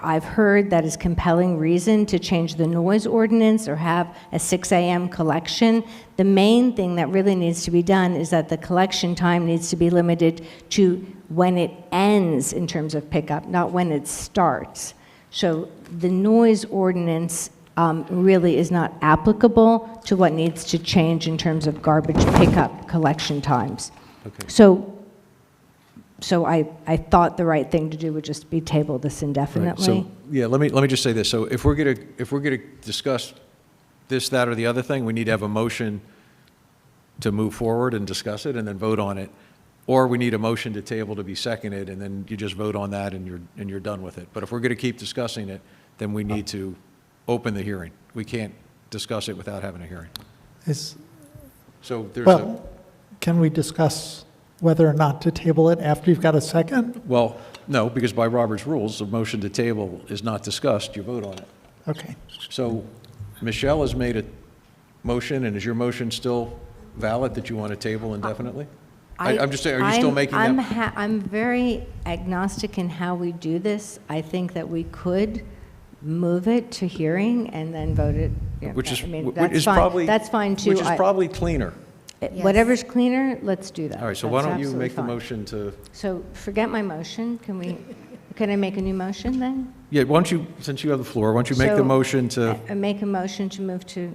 I've heard that is compelling reason to change the noise ordinance or have a 6 a.m. collection. The main thing that really needs to be done is that the collection time needs to be limited to when it ends in terms of pickup, not when it starts. So the noise ordinance really is not applicable to what needs to change in terms of garbage pickup collection times. Okay. So I thought the right thing to do would just be table this Right. indefinitely. So, yeah, let me just say this. So if we're gonna discuss this, that, or the other thing, we need to have a motion to move forward and discuss it and then vote on it. Or we need a motion to table to be seconded, and then you just vote on that and you're done with it. But if we're gonna keep discussing it, then we need to open the hearing. We can't discuss it without having a hearing. So there's Well, can we discuss whether or not to table it after you've got a second? Well, no, because by Robert's rules, a motion to table is not discussed, you vote on it. Okay. So Michelle has made a motion, and is your motion still valid that you want to table indefinitely? I'm just saying, are you still making that? I'm very agnostic in how we do this. I think that we could move it to hearing and then vote it. You know, Which is, I mean, which that's is fine. probably. That's fine too. Which is probably cleaner. Whatever's cleaner, let's do that. All right, so That's why don't you absolutely make the fine. motion to, So forget my motion. Can I make a new motion then? yeah, why don't you, since you have the floor, why don't you make the So, motion to, I make a motion to move to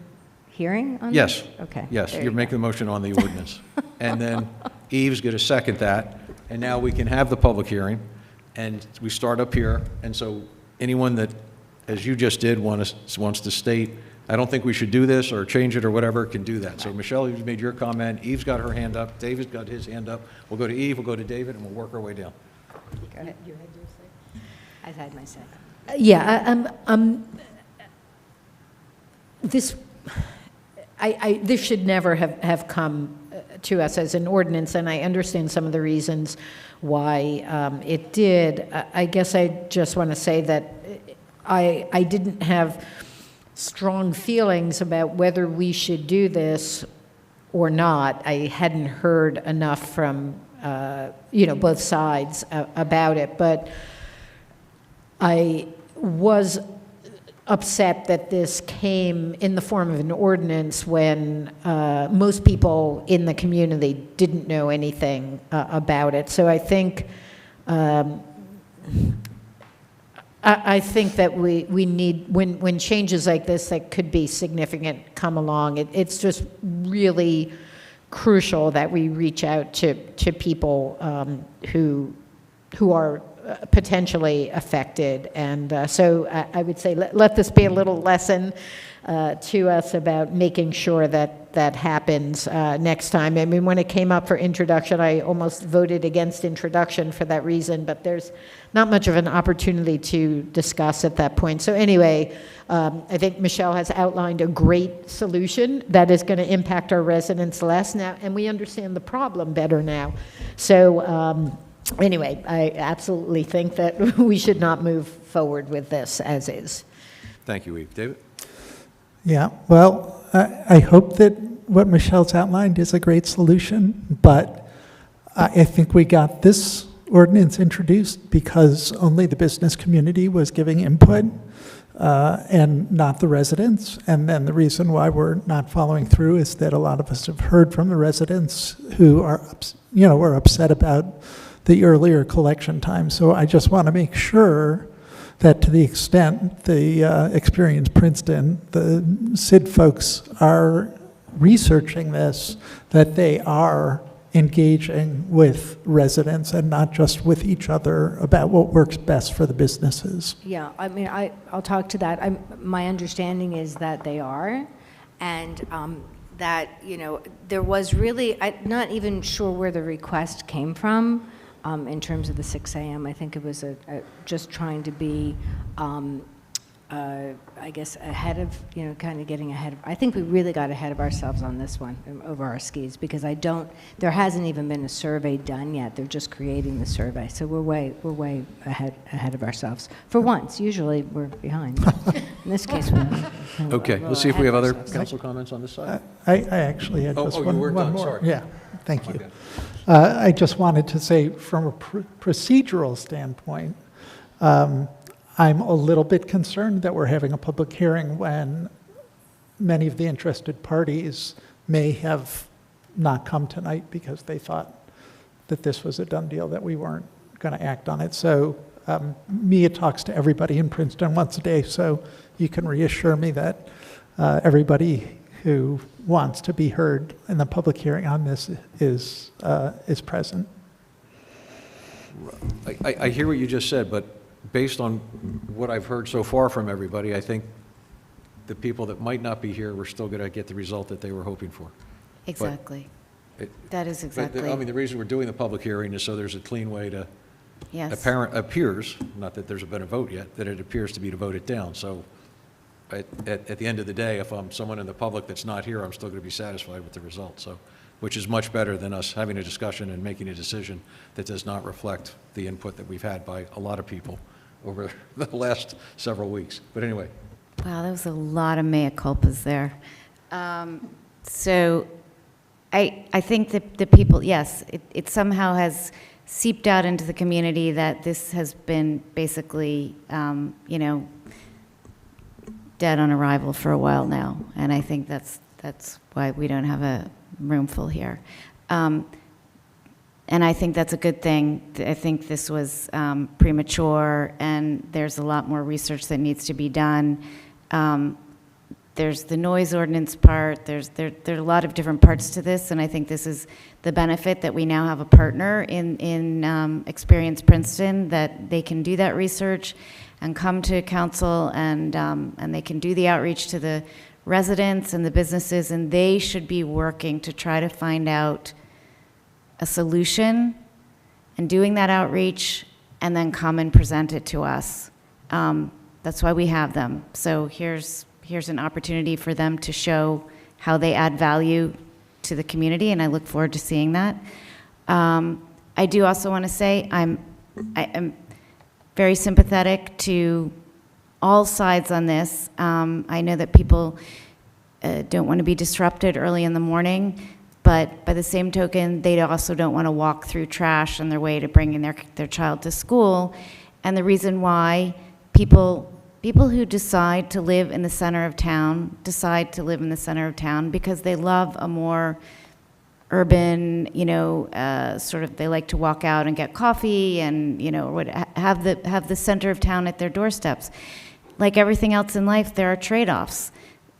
hearing on yes. this? Okay. Yes, there you're you making the motion on the ordinance. And then Eve's going to second that, and now we can have the public hearing, and we start up here. And so anyone that, as you just did, wants to state, I don't think we should do this, or change it, or whatever, can do that. So Michelle, you've made your comment, Eve's got her hand up, David's got his hand up. We'll go to Eve, we'll go to David, and we'll work our way down. Go ahead. I've had my say. Yeah, this should never have come to us as an ordinance, and I understand some of the reasons why it did. I guess I just want to say that I didn't have strong feelings about whether we should do this or not. I hadn't heard enough from, both sides about it, but I was upset that this came in the form of an ordinance when most people in the community didn't know anything about it. So I think I think that we need, when changes like this that could be significant come along, it's just really crucial that we reach out to people who are potentially affected. And so I would say let this be a little lesson to us about making sure that happens next time. I mean, when it came up for introduction, I almost voted against introduction for that reason, but there's not much of an opportunity to discuss at that point. So anyway, I think Michelle has outlined a great solution that is going to impact our residents less now, and we understand the problem better now. So anyway, I absolutely think that we should not move forward with this as is. Thank you, Eve. David? Yeah, well, I hope that what Michelle's outlined is a great solution, but I think we got this ordinance introduced because only the business community was giving input. and not the residents. And then the reason why we're not following through is that a lot of us have heard from the residents who are, were upset about the earlier collection time. So I just want to make sure that to the extent the Experience Princeton, the SID folks are researching this, that they are engaging with residents and not just with each other about what works best for the businesses. Yeah, I mean, I'll talk to that. My understanding is that they are, and that, there was really, I'm not even sure where the request came from in terms of the 6 a.m. I think it was just trying to be, I guess, ahead of, kind of getting ahead of, I think we really got ahead of ourselves on this one, over our skis, because there hasn't even been a survey done yet. They're just creating the survey. So we're way ahead of ourselves. For once, usually we're behind. In this case, we're Okay, let's see if we have other council comments on this side. I actually had just you one were done, more. sorry. Yeah, thank you. Okay. I just wanted to say, from a procedural standpoint, I'm a little bit concerned that we're having a public hearing when many of the interested parties may have not come tonight because they thought that this was a done deal, that we weren't going to act on it. So Mia talks to everybody in Princeton once a day, so you can reassure me that everybody who wants to be heard in the public hearing on this is present. I hear what you just said, but based on what I've heard so far from everybody, I think the people that might not be here were still going to get the result that they were hoping for. Exactly. That is exactly. I mean, the reason we're doing the public hearing is so there's a clean way to, Yes. appears, not that there's been a vote yet, that it appears to be to vote it down. So at the end of the day, if I'm someone in the public that's not here, I'm still going to be satisfied with the result. So, which is much better than us having a discussion and making a decision that does not reflect the input that we've had by a lot of people over the last several weeks. But anyway. Wow, that was a lot of mea culpas there. So I think that the people, yes, it somehow has seeped out into the community that this has been basically, dead on arrival for a while now. And I think that's why we don't have a room full here. And I think that's a good thing. I think this was premature, and there's a lot more research that needs to be done. There's the noise ordinance part. There are a lot of different parts to this, and I think this is the benefit that we now have a partner in Experience Princeton, that they can do that research and come to council, and they can do the outreach to the residents and the businesses, and they should be working to try to find out a solution and doing that outreach, and then come and present it to us. That's why we have them. So here's an opportunity for them to show how they add value to the community, and I look forward to seeing that. I do also want to say I am very sympathetic to all sides on this. I know that people don't want to be disrupted early in the morning, but by the same token, they also don't want to walk through trash on their way to bringing their child to school. And the reason why people who decide to live in the center of town decide to live in the center of town because they love a more urban, sort of, they like to walk out and get coffee and, have the center of town at their doorsteps. Like everything else in life, there are trade-offs.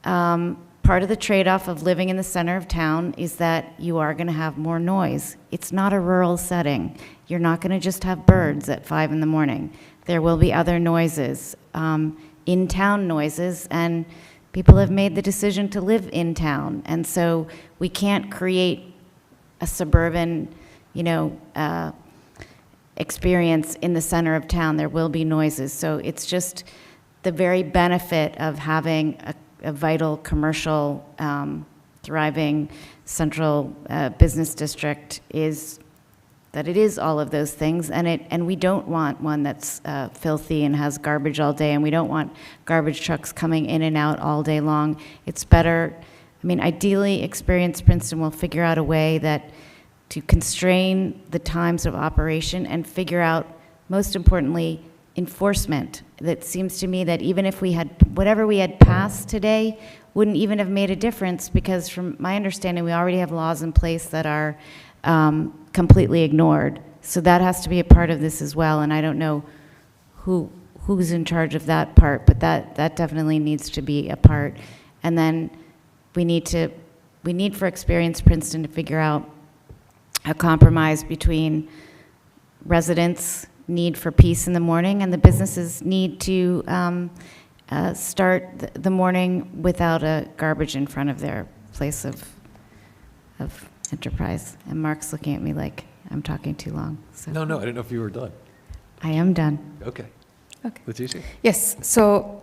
Part of the trade-off of living in the center of town is that you are going to have more noise. It's not a rural setting. You're not going to just have birds at 5 in the morning. There will be other noises, in-town noises, and people have made the decision to live in town. And so we can't create a suburban, experience in the center of town. There will be noises. So it's just the very benefit of having a vital commercial, thriving central business district is that it is all of those things, and we don't want one that's filthy and has garbage all day, and we don't want garbage trucks coming in and out all day long. It's better, ideally, Experience Princeton will figure out a way to constrain the times of operation and figure out, most importantly, enforcement. That seems to me that even if we had, whatever we had passed today, wouldn't even have made a difference, because from my understanding, we already have laws in place that are completely ignored. So that has to be a part of this as well, and I don't know who's in charge of that part, but that definitely needs to be a part. And then we need for Experience Princeton to figure out a compromise between residents' need for peace in the morning and the businesses' need to start the morning without a garbage in front of their place of enterprise. And Mark's looking at me like I'm talking too long. So No, I didn't know if you were done. I am done. Okay. Okay. Leticia? Yes, so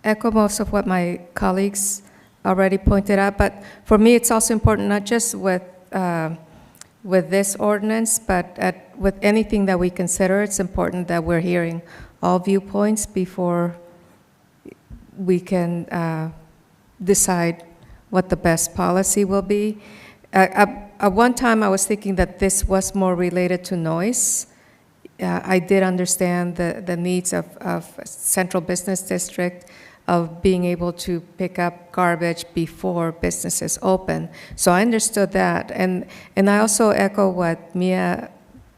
echo most of what my colleagues already pointed out, but for me, it's also important, not just with this ordinance, but with anything that we consider, it's important that we're hearing all viewpoints before we can decide what the best policy will be. At one time, I was thinking that this was more related to noise. I did understand the needs of Central Business District of being able to pick up garbage before businesses open. So I understood that. And I also echo what Mia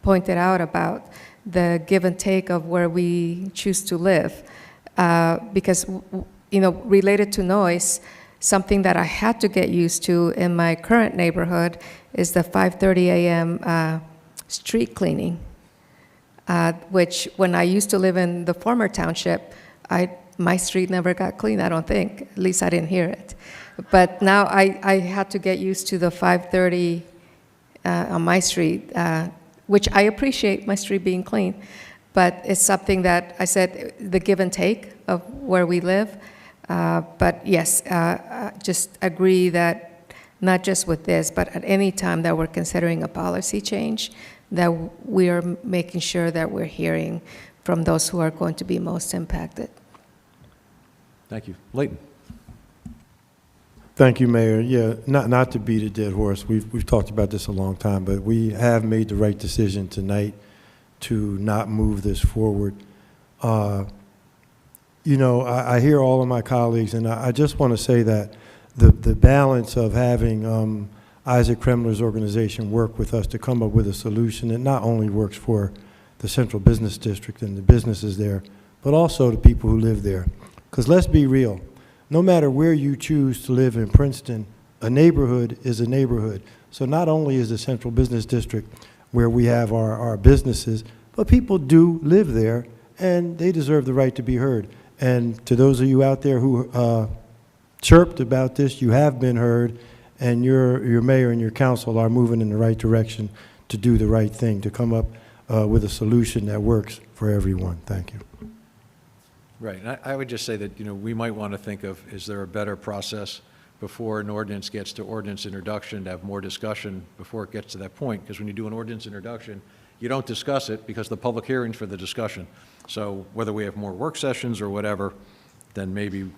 pointed out about the give and take of where we choose to live. Because, related to noise, something that I had to get used to in my current neighborhood is the 5:30 a.m. Street cleaning. Which when I used to live in the former township, my street never got cleaned, I don't think. At least I didn't hear it. But now I had to get used to the 5:30 on my street, which I appreciate my street being clean. But it's something that I said, the give and take of where we live. But yes, just agree that not just with this, but at any time that we're considering a policy change, that we are making sure that we're hearing from those who are going to be most impacted. Thank you. Leighton? Thank you, Mayor. Yeah, not to beat a dead horse. We've talked about this a long time, but we have made the right decision tonight to not move this forward. I hear all of my colleagues, and I just want to say that the balance of having Isaac Kremler's organization work with us to come up with a solution that not only works for the Central Business District and the businesses there, but also the people who live there. Because let's be real, no matter where you choose to live in Princeton, a neighborhood is a neighborhood. So not only is the Central Business District where we have our businesses, but people do live there, and they deserve the right to be heard. And to those of you out there who chirped about this, you have been heard, and your mayor and your council are moving in the right direction to do the right thing, to come up with a solution that works for everyone. Thank you. Right, and I would just say that, we might want to think of, is there a better process before an ordinance gets to ordinance introduction, to have more discussion before it gets to that point? Because when you do an ordinance introduction, you don't discuss it because the public hearing's for the discussion. So whether we have more work sessions or whatever, then maybe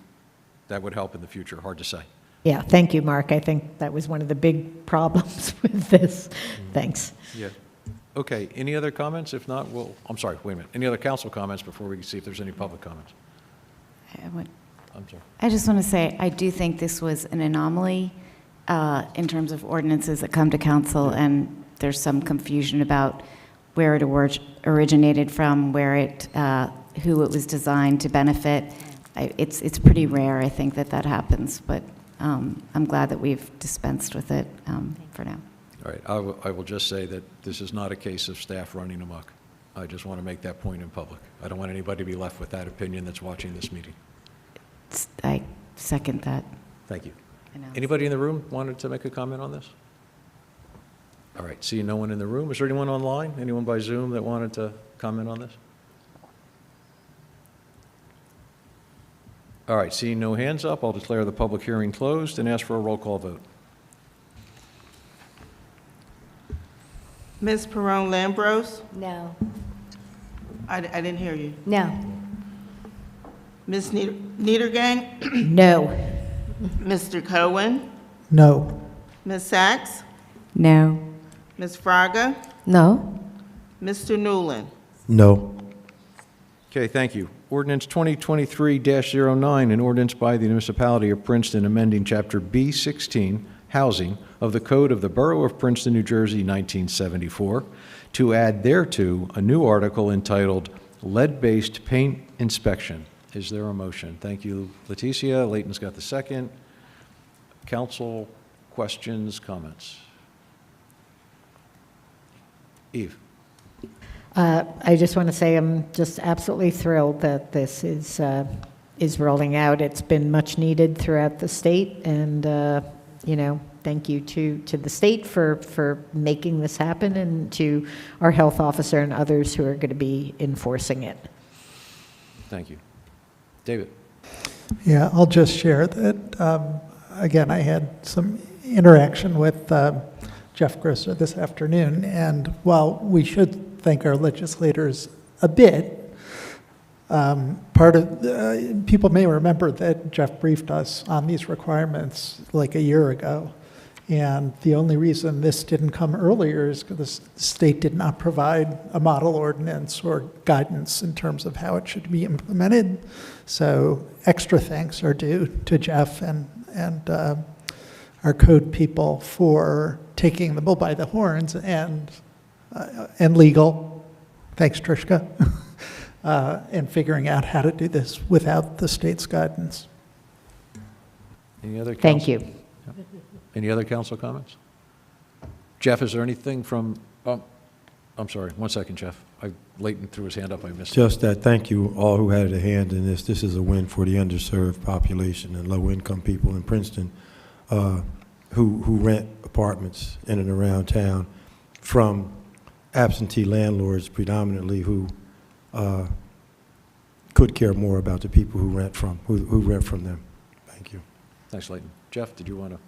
that would help in the future. Hard to say. Yeah, thank you, Mark. I think that was one of the big problems with this. Thanks. Yeah. Okay, any other comments? If not, I'm sorry, wait a minute. Any other council comments before we see if there's any public comments? I'm sorry. I just want to say, I do think this was an anomaly in terms of ordinances that come to council, and there's some confusion about where it originated from, who it was designed to benefit. It's pretty rare, I think, that happens, but I'm glad that we've dispensed with it for now. All right, I will just say that this is not a case of staff running amok. I just want to make that point in public. I don't want anybody to be left with that opinion that's watching this meeting. I second that. Thank you. Anybody in the room wanted to make a comment on this? All right, seeing no one in the room. Is there anyone online, anyone by Zoom that wanted to comment on this? All right, seeing no hands up, I'll declare the public hearing closed and ask for a roll call vote. Ms. Perrone-Lambros? No. I didn't hear you. No. Ms. Niedergang? No. Mr. Cohen? No. Ms. Sachs? No. Ms. Fraga? No? Mr. Newland? No. Okay, thank you. Ordinance 2023-09, an ordinance by the municipality of Princeton amending Chapter B16, Housing, of the Code of the Borough of Princeton, New Jersey, 1974, to add thereto a new article entitled Lead-Based Paint Inspection. Is there a motion? Thank you, Leticia. Leighton's got the second. Council, questions, comments? Eve? I just want to say I'm just absolutely thrilled that this is rolling out. It's been much needed throughout the state, and thank you to the state for making this happen, and to our health officer and others who are going to be enforcing it. Thank you. David? Yeah, I'll just share that, again, I had some interaction with Jeff Grosser this afternoon, and while we should thank our legislators a bit, people may remember that Jeff briefed us on these requirements like a year ago, and the only reason this didn't come earlier is because the state did not provide a model ordinance or guidance in terms of how it should be implemented. So extra thanks are due to Jeff and our code people for taking the bull by the horns and legal, thanks Trishka, and figuring out how to do this without the state's guidance. Any other council? Thank you. Any other council comments? Jeff, is there anything from, I'm sorry, 1 second, Jeff. Leighton threw his hand up, I missed it. Just that, thank you all who had a hand in this. This is a win for the underserved population and low-income people in Princeton who rent apartments in and around town from absentee landlords predominantly who could care more about the people who rent from them. Thank you. Thanks, Leighton. Jeff, did you want to?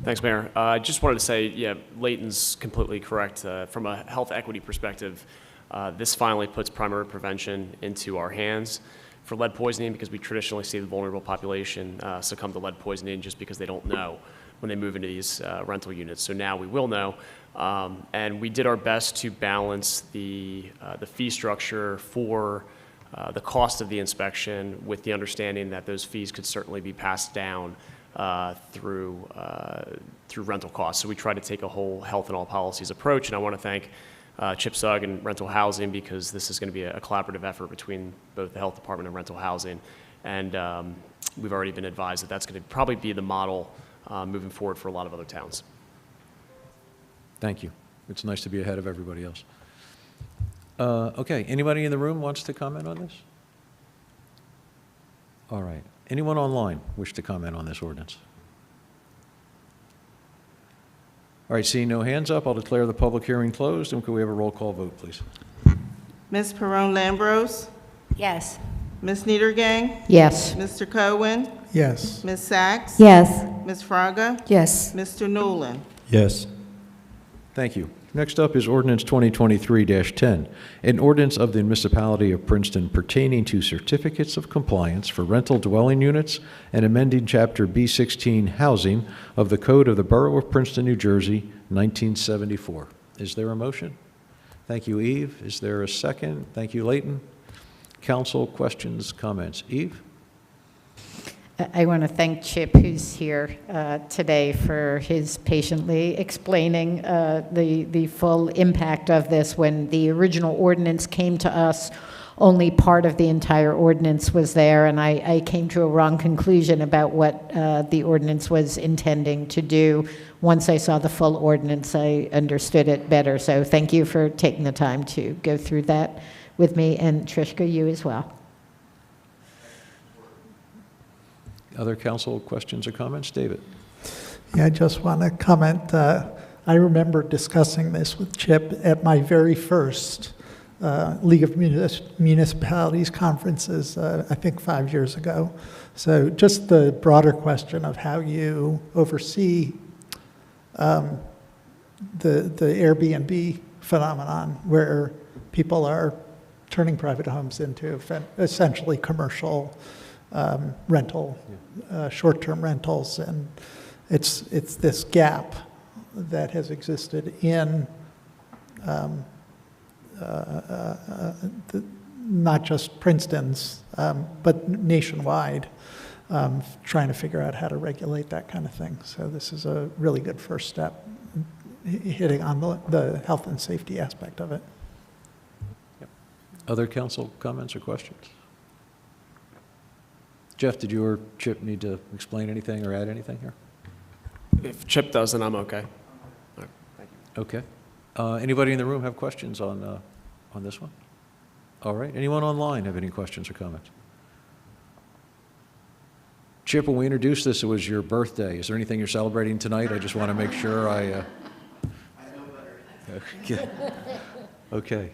Thanks, Mayor. I just wanted to say, yeah, Leighton's completely correct. From a health equity perspective, this finally puts primary prevention into our hands for lead poisoning, because we traditionally see the vulnerable population succumb to lead poisoning just because they don't know when they move into these rental units. So now we will know. And we did our best to balance the fee structure for the cost of the inspection with the understanding that those fees could certainly be passed down through rental costs. So we try to take a whole health and all policies approach, and I want to thank Chip Sugg and Rental Housing, because this is going to be a collaborative effort between both the Health Department and Rental Housing, and we've already been advised that that's going to probably be the model moving forward for a lot of other towns. Thank you. It's nice to be ahead of everybody else. Okay, anybody in the room wants to comment on this? All right. Anyone online wish to comment on this ordinance? All right, seeing no hands up, I'll declare the public hearing closed, and could we have a roll call vote, please? Ms. Perrone-Lambros? Yes. Ms. Niedergang? Yes. Mr. Cohen? Yes. Ms. Sachs? Yes. Ms. Fraga? Yes. Mr. Newland? Yes. Thank you. Next up is ordinance 2023-10, an ordinance of the municipality of Princeton pertaining to certificates of compliance for rental dwelling units and amending Chapter B16 Housing of the Code of the Borough of Princeton, New Jersey, 1974. Is there a motion? Thank you, Eve. Is there a second? Thank you, Leighton. Council, questions, comments? Eve? I want to thank Chip, who's here today, for his patiently explaining the full impact of this. When the original ordinance came to us, only part of the entire ordinance was there, and I came to a wrong conclusion about what the ordinance was intending to do. Once I saw the full ordinance, I understood it better. So thank you for taking the time to go through that with me, and Trishka, you as well. Other council questions or comments? David? Yeah, I just want to comment. I remember discussing this with Chip at my very first League of Municipalities conferences, I think 5 years ago. So just the broader question of how you oversee the Airbnb phenomenon, where people are turning private homes into essentially commercial rental, short-term rentals, and it's this gap that has existed in not just Princeton's, but nationwide, trying to figure out how to regulate that kind of thing. So this is a really good first step, hitting on the health and safety aspect of it. Other council comments or questions? Jeff, did you or Chip need to explain anything or add anything here? If Chip does, then I'm okay. All right, thank you. Okay. Anybody in the room have questions on this one? All right. Anyone online have any questions or comments? Chip, when we introduced this, it was your birthday. Is there anything you're celebrating tonight? I just want to make sure I know better. Okay.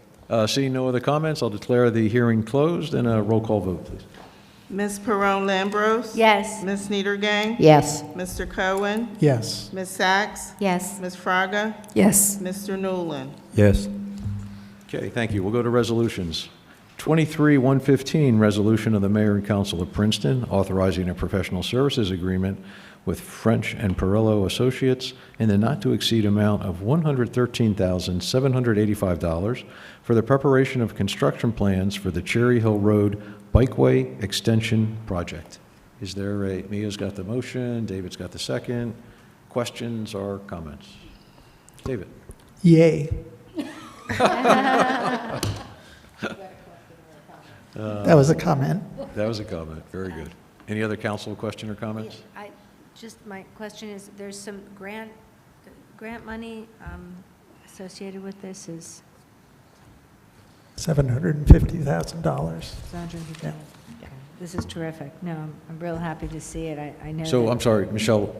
Seeing no other comments, I'll declare the hearing closed and a roll call vote, please. Ms. Perrone-Lambros? Yes. Ms. Niedergang? Yes. Mr. Cohen? Yes. Ms. Sacks? Yes. Ms. Fraga? Yes. Mr. Newland? Yes. Okay, thank you. We'll go to resolutions. 23-115, resolution of the Mayor and Council of Princeton authorizing a professional services agreement with French and Perillo Associates in the not-to-exceed amount of $113,785 for the preparation of construction plans for the Cherry Hill Road Bikeway Extension Project. Is there a, Mia's got the motion, David's got the second. Questions or comments? David? Yay. That was a comment. That was a comment. Very good. Any other council question or comments? My question is, there's some grant money associated with this is? $750,000. Yeah. This is terrific. No, I'm real happy to see it. I know. So, that- I'm sorry, Michelle,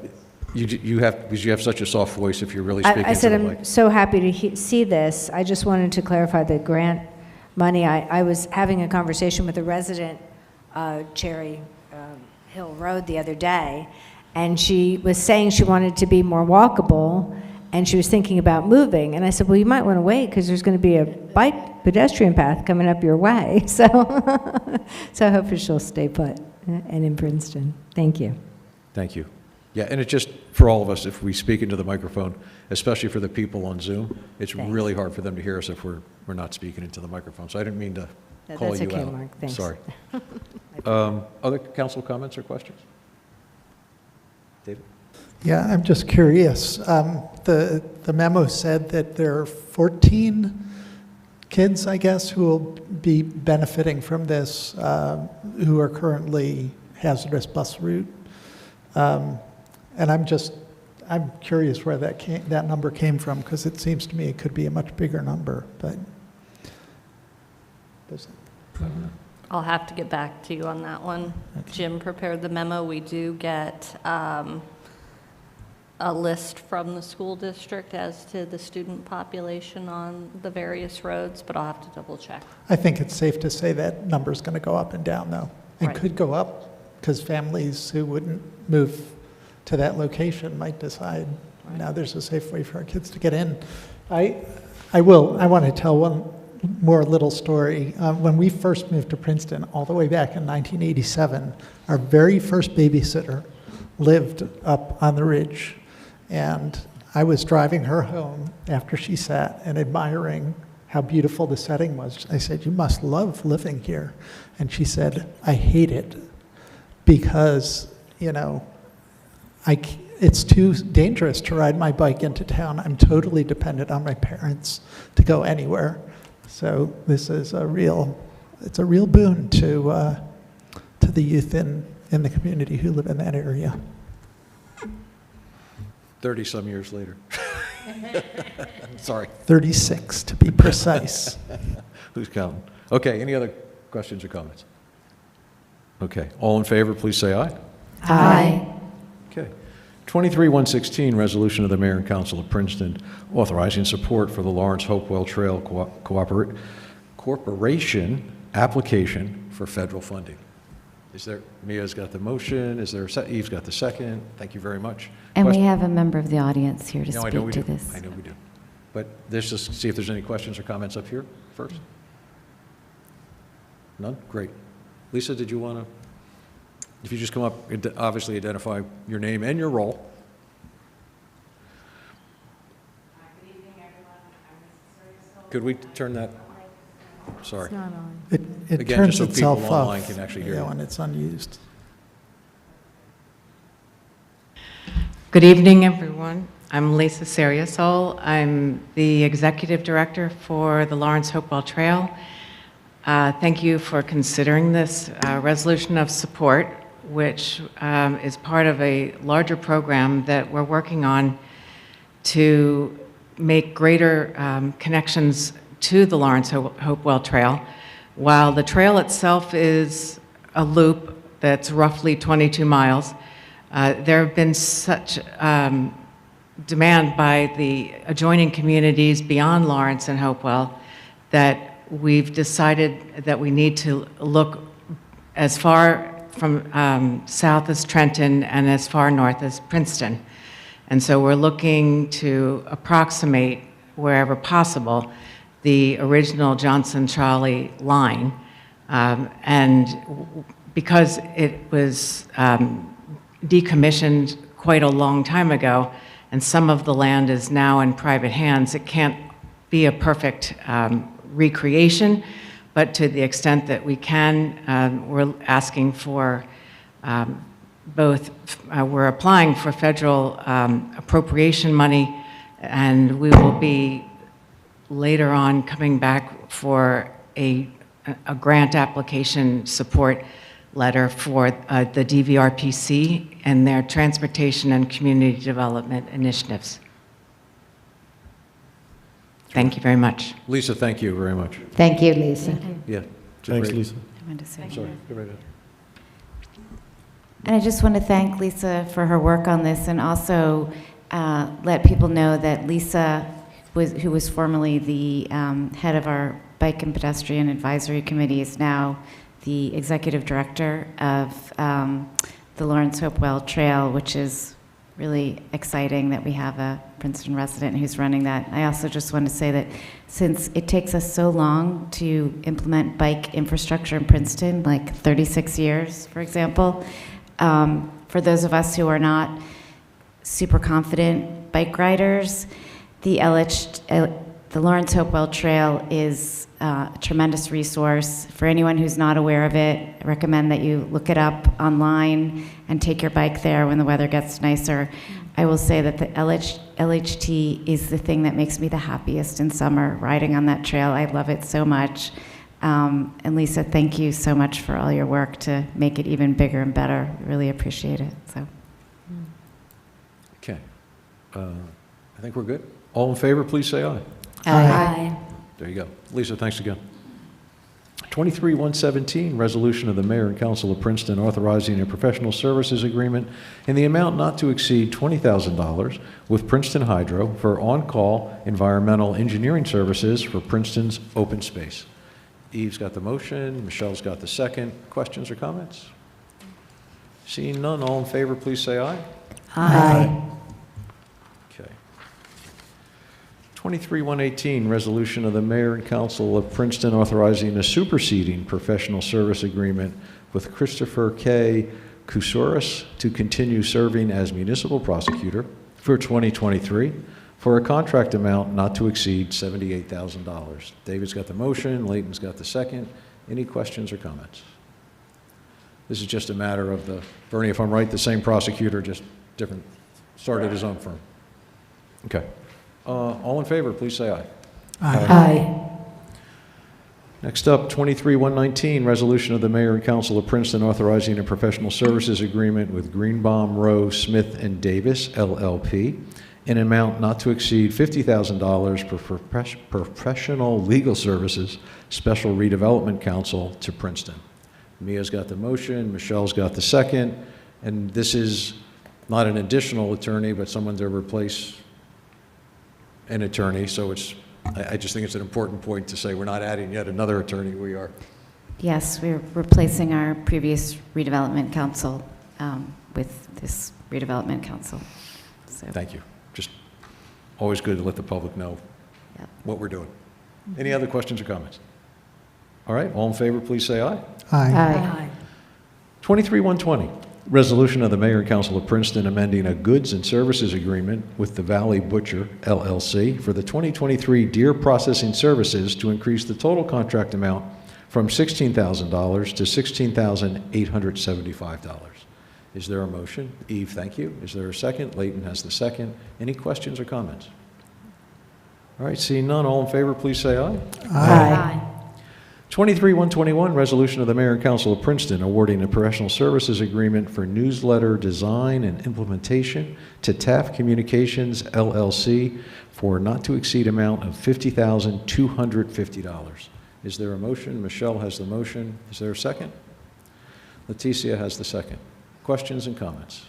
you have, because you have such a soft voice, if you're really speaking I to said the I'm mic. so happy to see this. I just wanted to clarify the grant money. I was having a conversation with a resident, Cherry Hill Road, the other day, and she was saying she wanted to be more walkable, and she was thinking about moving. And I said, well, you might want to wait because there's going to be a bike pedestrian path coming up your way. So, so hopefully she'll stay put and in Princeton. Thank you. Thank you. Yeah, and it's just for all of us, if we speak into the microphone, especially for the people on Zoom, it's Thanks. really hard for them to hear us if we're not speaking into the microphone. So I didn't mean to call That's you okay, out. Mark. Thanks. Sorry. Other council comments or questions? David? Yeah, I'm just curious. The memo said that there are 14 kids, I guess, who will be benefiting from this, who are currently hazardous bus route. And I'm curious where that number came from, because it seems to me it could be a much bigger number, but I'll have to get back to you on that one. Okay. Jim prepared the memo. We do get a list from the school district as to the student population on the various roads, but I'll have to double check. I think it's safe to say that number's going to go up and down, though. It Right. could go up because families who wouldn't move to that location might decide, now there's a safe way for our kids to get in. I want to tell one more little story. When we first moved to Princeton, all the way back in 1987, our very first babysitter lived up on the ridge. And I was driving her home after she sat and admiring how beautiful the setting was. I said, you must love living here. And she said, I hate it because, it's too dangerous to ride my bike into town. I'm totally dependent on my parents to go anywhere. So this is it's a real boon to the youth in the community who live in that area. 30-some years later. Sorry. 36 to be precise. Who's counting? Okay, any other questions or comments? Okay, all in favor, please say aye. Aye. Okay. 23-116, resolution of the Mayor and Council of Princeton authorizing support for the Lawrence Hopewell Trail Corporation application for federal funding. Mia's got the motion, Eve's got the second, thank you very much. And we have a member of the audience here to No, I know we speak to do. this. I know we do. But let's just see if there's any questions or comments up here first. None? Great. Lisa, did you want to, if you just come up, obviously identify your name and your role. Good evening, everyone. I'm Mrs. Soriso. Could we turn that? sorry. It's not on. It Again, turns just so people itself off. online can actually hear yeah, you. when it's unused. Good evening, everyone. I'm Lisa Seriasol. I'm the Executive Director for the Lawrence Hopewell Trail. Thank you for considering this resolution of support, which is part of a larger program that we're working on to make greater connections to the Lawrence Hopewell Trail. While the trail itself is a loop that's roughly 22 miles, there have been such demand by the adjoining communities beyond Lawrence and Hopewell that we've decided that we need to look as far from south as Trenton and as far north as Princeton. And so we're looking to approximate, wherever possible, the original Johnson-Charlie line. And because it was decommissioned quite a long time ago, and some of the land is now in private hands, it can't be a perfect recreation, but to the extent that we can, we're asking for we're applying for federal appropriation money, and we will be later on coming back for a grant application support letter for the DVRPC and their transportation and community development initiatives. Thank you very much. Lisa, thank you very much. Thank you, Lisa. Yeah. Thanks, Lisa. I'm sorry. Go right ahead. And I just want to thank Lisa for her work on this, and also let people know that Lisa, who was formerly the head of our Bike and Pedestrian Advisory Committee, is now the executive director of the Lawrence Hopewell Trail, which is really exciting that we have a Princeton resident who's running that. I also just want to say that since it takes us so long to implement bike infrastructure in Princeton, like 36 years, for example, for those of us who are not super confident bike riders, the Lawrence Hopewell Trail is a tremendous resource. For anyone who's not aware of it, I recommend that you look it up online and take your bike there when the weather gets nicer. I will say that the LHT is the thing that makes me the happiest in summer, riding on that trail. I love it so much. And Lisa, thank you so much for all your work to make it even bigger and better. Really appreciate it. So. Okay. I think we're good. All in favor, please say aye. Aye. There you go. Lisa, thanks again. 23-117, resolution of the Mayor and Council of Princeton authorizing a professional services agreement in the amount not to exceed $20,000 with Princeton Hydro for on-call environmental engineering services for Princeton's open space. Eve's got the motion, Michelle's got the second. Questions or comments? Seeing none, all in favor, please say aye. Aye. Okay. 23-118, resolution of the Mayor and Council of Princeton authorizing a superseding professional service agreement with Christopher K. Kousouris to continue serving as municipal prosecutor for 2023 for a contract amount not to exceed $78,000. David's got the motion, Leighton's got the second. Any questions or comments? This is just a matter of Bernie, if I'm right, the same prosecutor, just different, started his own firm. Okay. All in favor, please say aye. Aye. Next up, 23-119, resolution of the Mayor and Council of Princeton authorizing a professional services agreement with Greenbaum, Rowe, Smith, and Davis, LLP, in an amount not to exceed $50,000 for professional legal services, Special Redevelopment Council to Princeton. Mia's got the motion, Michelle's got the second, and this is not an additional attorney, but someone to replace an attorney, so I just think it's an important point to say we're not adding yet another attorney, we are. Yes, we're replacing our previous redevelopment council with this redevelopment council. So. Thank you. Just always good to let the public know what we're doing. Any other questions or comments? All right, all in favor, please say aye. Aye. Aye. 23-120, Resolution of the Mayor and Council of Princeton amending a goods and services agreement with the Valley Butcher LLC for the 2023 deer processing services to increase the total contract amount from $16,000 to $16,875. Is there a motion? Eve, thank you. Is there a second? Leighton has the second. Any questions or comments? All right, seeing none, all in favor, please say aye. Aye. 23-121, resolution of the Mayor and Council of Princeton awarding a professional services agreement for newsletter design and implementation to Taft Communications LLC for a not-to-exceed amount of $50,250. Is there a motion? Michelle has the motion. Is there a second? Leticia has the second. Questions and comments?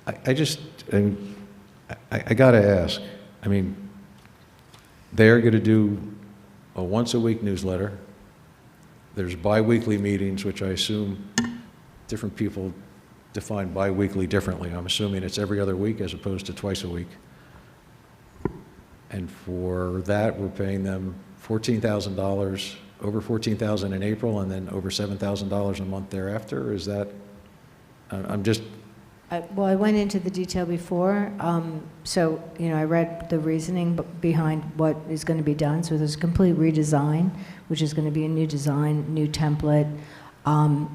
I got to ask, I mean, they're going to do a once-a-week newsletter. There's bi-weekly meetings, which I assume different people define bi-weekly differently. I'm assuming it's every other week as opposed to twice a week. And for that, we're paying them $14,000, over $14,000 in April, and then over $7,000 a month thereafter. Is that, I'm just, Well, I went into the detail before, so, I read the reasoning behind what is going to be done. So there's a complete redesign, which is going to be a new design, new template, and,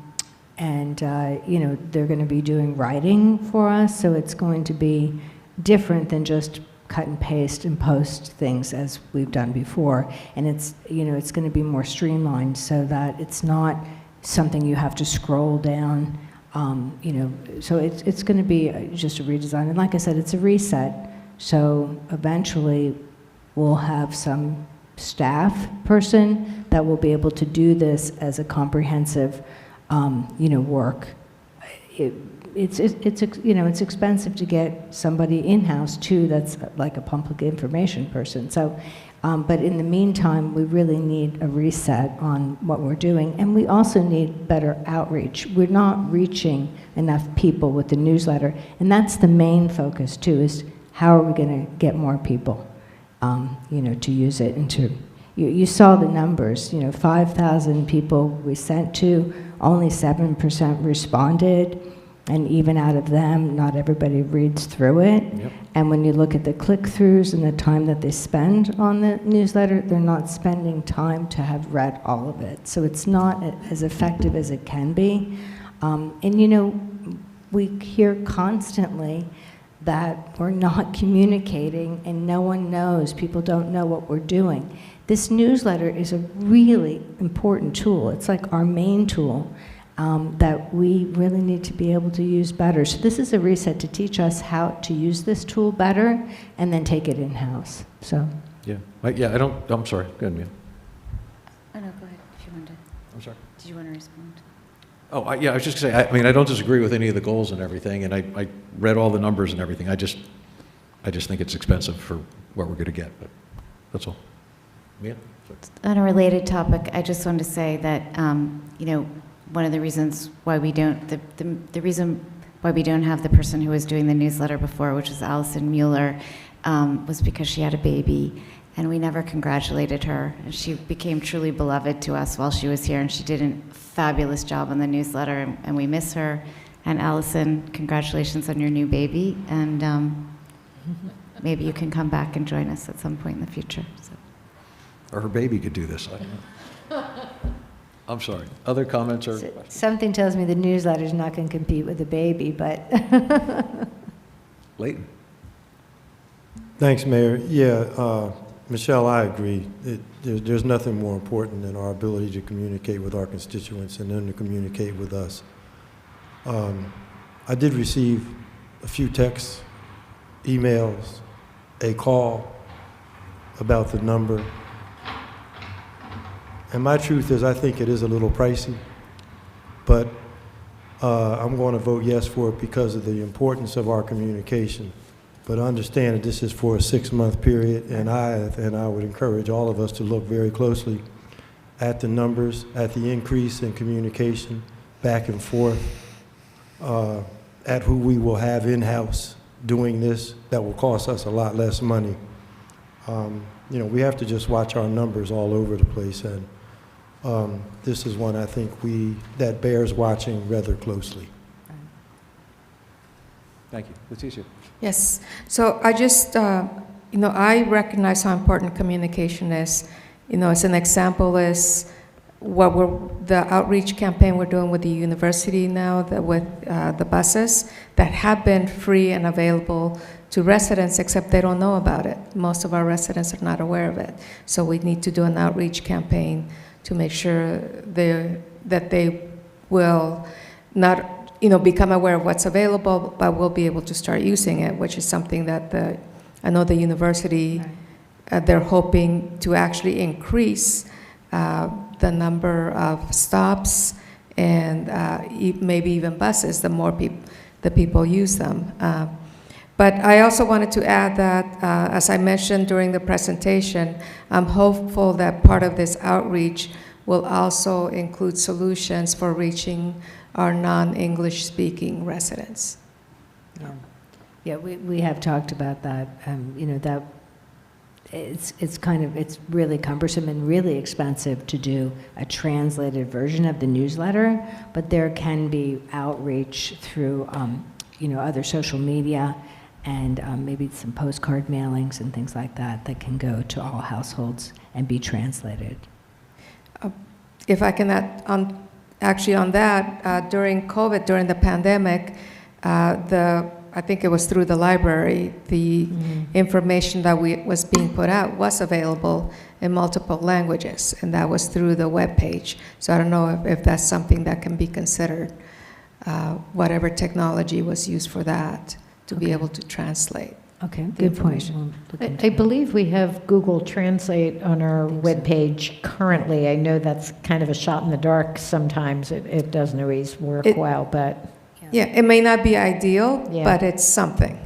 they're going to be doing writing for us, so it's going to be different than just cut and paste and post things as we've done before. And it's, it's going to be more streamlined so that it's not something you have to scroll down. So it's going to be just a redesign. And like I said, it's a reset. So eventually we'll have some staff person that will be able to do this as a comprehensive, work. It's expensive to get somebody in-house too that's like a public information person. So, but in the meantime, we really need a reset on what we're doing, and we also need better outreach. We're not reaching enough people with the newsletter, and that's the main focus too, is how are we going to get more people, to use it and to, you saw the numbers, 5,000 people we sent to, only 7% responded. And even out of them, not everybody reads through it. Yep. And when you look at the click-throughs and the time that they spend on the newsletter, they're not spending time to have read all of it. So it's not as effective as it can be. We hear constantly that we're not communicating and no one knows, people don't know what we're doing. This newsletter is a really important tool. It's like our main tool. That we really need to be able to use better. So this is a reset to teach us how to use this tool better and then take it in-house, so. yeah. I'm sorry, go ahead, Mia. Oh, no, go ahead, if you wanted to. I'm sorry. Did you want to respond? Oh, I was just going to say, I don't disagree with any of the goals and everything, and I read all the numbers and everything. I just think it's expensive for what we're going to get, but that's all. Mia? Sorry. On a related topic, I just wanted to say that, one of the reasons why we don't, the reason why we don't have the person who was doing the newsletter before, which was Allison Mueller, was because she had a baby, and we never congratulated her. And she became truly beloved to us while she was here, and she did a fabulous job on the newsletter, and we miss her. And Allison, congratulations on your new baby, and maybe you can come back and join us at some point in the future. So. Or her baby could do this, I don't know. I'm sorry. Other comments or questions? Something tells me the newsletter's not going to compete with the baby, but. Leighton? Thanks, Mayor. Yeah, Michelle, I agree. There's nothing more important than our ability to communicate with our constituents and them to communicate with us. I did receive a few texts, emails, a call about the number. And my truth is, I think it is a little pricey, but I'm going to vote yes for it because of the importance of our communication. But understand that this is for a 6-month period, and I would encourage all of us to look very closely at the numbers, at the increase in communication back and forth, at who we will have in-house doing this that will cost us a lot less money. We have to just watch our numbers all over the place, and this is one I think that bears watching rather closely. Thank you. Leticia? Yes. So I just, I recognize how important communication is. As an example is the outreach campaign we're doing with the university now, with the buses that have been free and available to residents, except they don't know about it. Most of our residents are not aware of it. So we need to do an outreach campaign to make sure that they will not, become aware of what's available, but will be able to start using it, which is something that I know the university, they're hoping to actually increase the number of stops and maybe even buses, the more the people use them. But I also wanted to add that, as I mentioned during the presentation, I'm hopeful that part of this outreach will also include solutions for reaching our non-English speaking residents. Yeah, we have talked about that, that it's really cumbersome and really expensive to do a translated version of the newsletter, but there can be outreach through, other social media and maybe some postcard mailings and things like that that can go to all households and be translated. If I can add on that, during COVID, during the pandemic, I think it was through the library, the information that was being put out was available in multiple languages, and that was through the web page. So I don't know if that's something that can be considered, whatever technology was used for that, to be able to translate. Okay, the good point. information. I believe we have Google Translate on our webpage currently. I know that's kind of a shot in the dark sometimes. It doesn't always work well, but... Yeah, it may not be ideal, but it's something.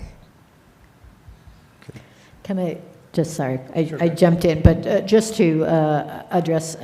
Can I, sorry, I jumped in, but just to address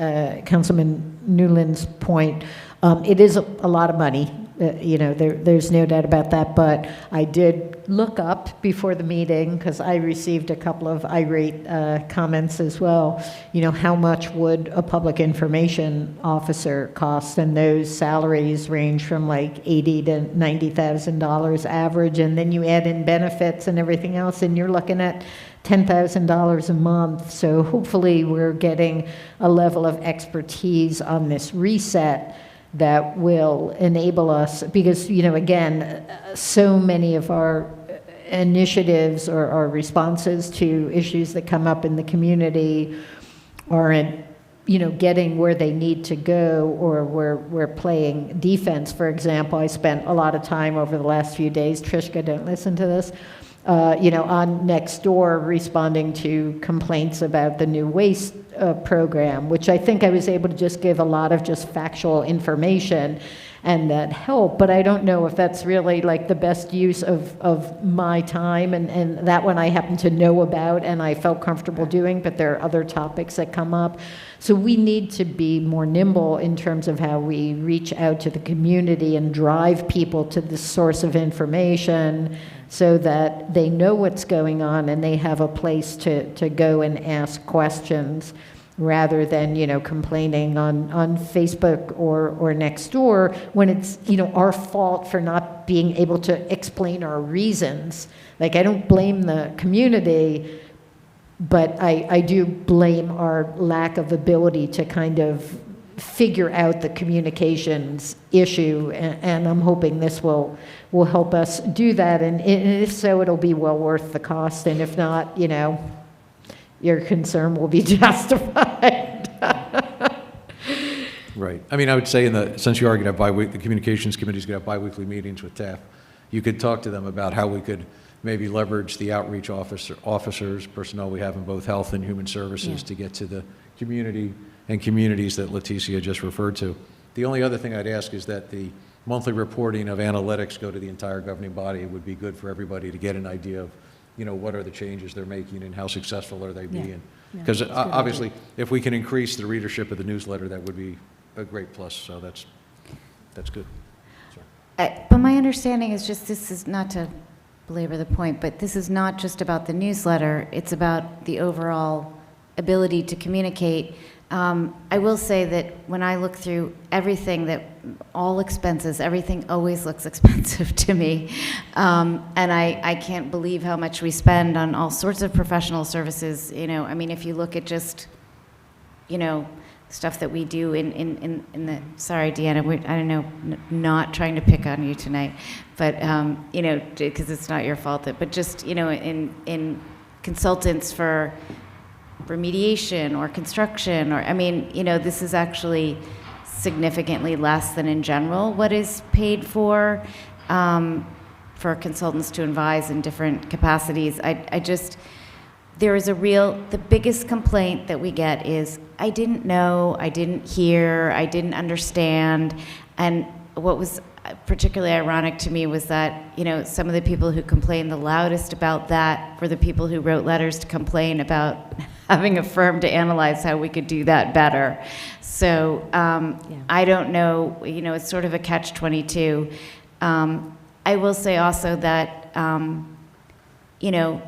Councilman Newland's point, it is a lot of money. There's no doubt about that, but I did look up before the meeting, because I received a couple of irate comments as well, how much would a public information officer cost? And those salaries range from like $80,000 to $90,000 average, and then you add in benefits and everything else, and you're looking at $10,000 a month. So hopefully we're getting a level of expertise on this reset that will enable us, because, again, so many of our initiatives or our responses to issues that come up in the community aren't, getting where they need to go, or we're playing defense. For example, I spent a lot of time over the last few days, Trishka, don't listen to this, on Nextdoor responding to complaints about the new waste program, which I think I was able to just give a lot of just factual information and that helped, but I don't know if that's really like the best use of my time, and that one I happen to know about and I felt comfortable doing, but there are other topics that come up. So we need to be more nimble in terms of how we reach out to the community and drive people to this source of information so that they know what's going on and they have a place to go and ask questions, rather than, complaining on Facebook or Nextdoor when it's, our fault for not being able to explain our reasons. Like, I don't blame the community, but I do blame our lack of ability to kind of figure out the communications issue, and I'm hoping this will help us do that, and if so, it'll be well worth the cost, and if not, your concern will be justified. Right. I mean, I would say since you are going to have the communications committee is going to have biweekly meetings with TAF, you could talk to them about how we could maybe leverage the outreach officers, personnel we have in both health and human services to get to the community and communities that Leticia just referred to. The only other thing I'd ask is that the monthly reporting of analytics go to the entire governing body. It would be good for everybody to get an idea of what are the changes they're making and how successful are they being. Because obviously, if we can increase the readership of the newsletter, that would be a great plus. So that's good. But my understanding is just, this is not to belabor the point, but this is not just about the newsletter. It's about the overall ability to communicate. I will say that when I look through everything, that all expenses, everything always looks expensive to me. And I can't believe how much we spend on all sorts of professional services. You know, I mean, if you look at just, you know, stuff that we do in the, sorry, Deanna, I don't know, not trying to pick on you tonight, but, you know, because it's not your fault, but just, you know, in consultants for remediation or construction, or, I mean, you know, this is actually significantly less than in general what is paid for consultants to advise in different capacities. I just, there is the biggest complaint that we get is, I didn't know, I didn't hear, I didn't understand. And what was particularly ironic to me was that, you know, some of the people who complained the loudest about that were the people who wrote letters to complain about having a firm to analyze how we could do that better. So I don't know, you know, it's sort of a catch-22. I will say also that, you know,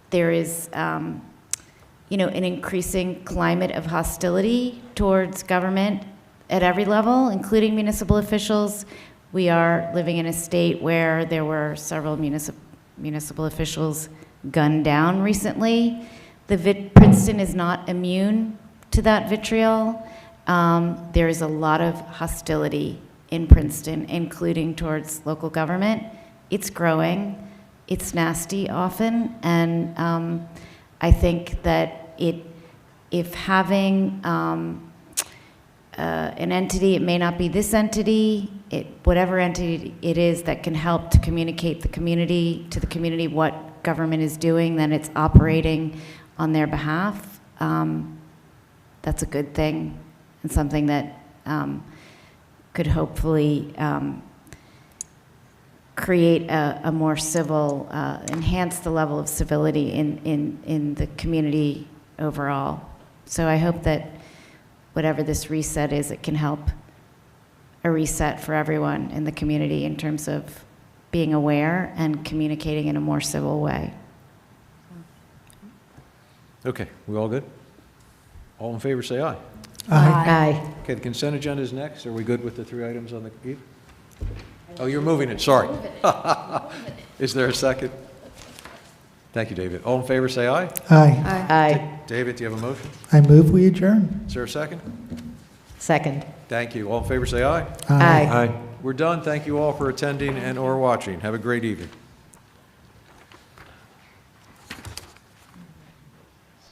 there is, you know, an increasing climate of hostility towards government at every level, including municipal officials. We are living in a state where there were several municipal officials gunned down recently. Princeton is not immune to that vitriol. There is a lot of hostility in Princeton, including towards local government. It's growing. It's nasty often, and I think that if having an entity, it may not be this entity, whatever entity it is that can help to communicate to the community what government is doing, then it's operating on their behalf. That's a good thing, and something that could hopefully create a more civil, enhance the level of civility in the community overall. So I hope that whatever this reset is, it can help a reset for everyone in the community in terms of being aware and communicating in a more civil way. Okay, we all good? All in favor, say aye. Aye. Okay, the consent agenda is next. Are we good with the 3 items on the eve? Oh, you're moving it, sorry. Is there a second? Thank you, David. All in favor, say aye. Aye. Aye. David, do you have a motion? I move we adjourn. Is there a second? Second. Thank you. All in favor, say aye. Aye. We're done. Thank you all for attending and/or watching. Have a great evening.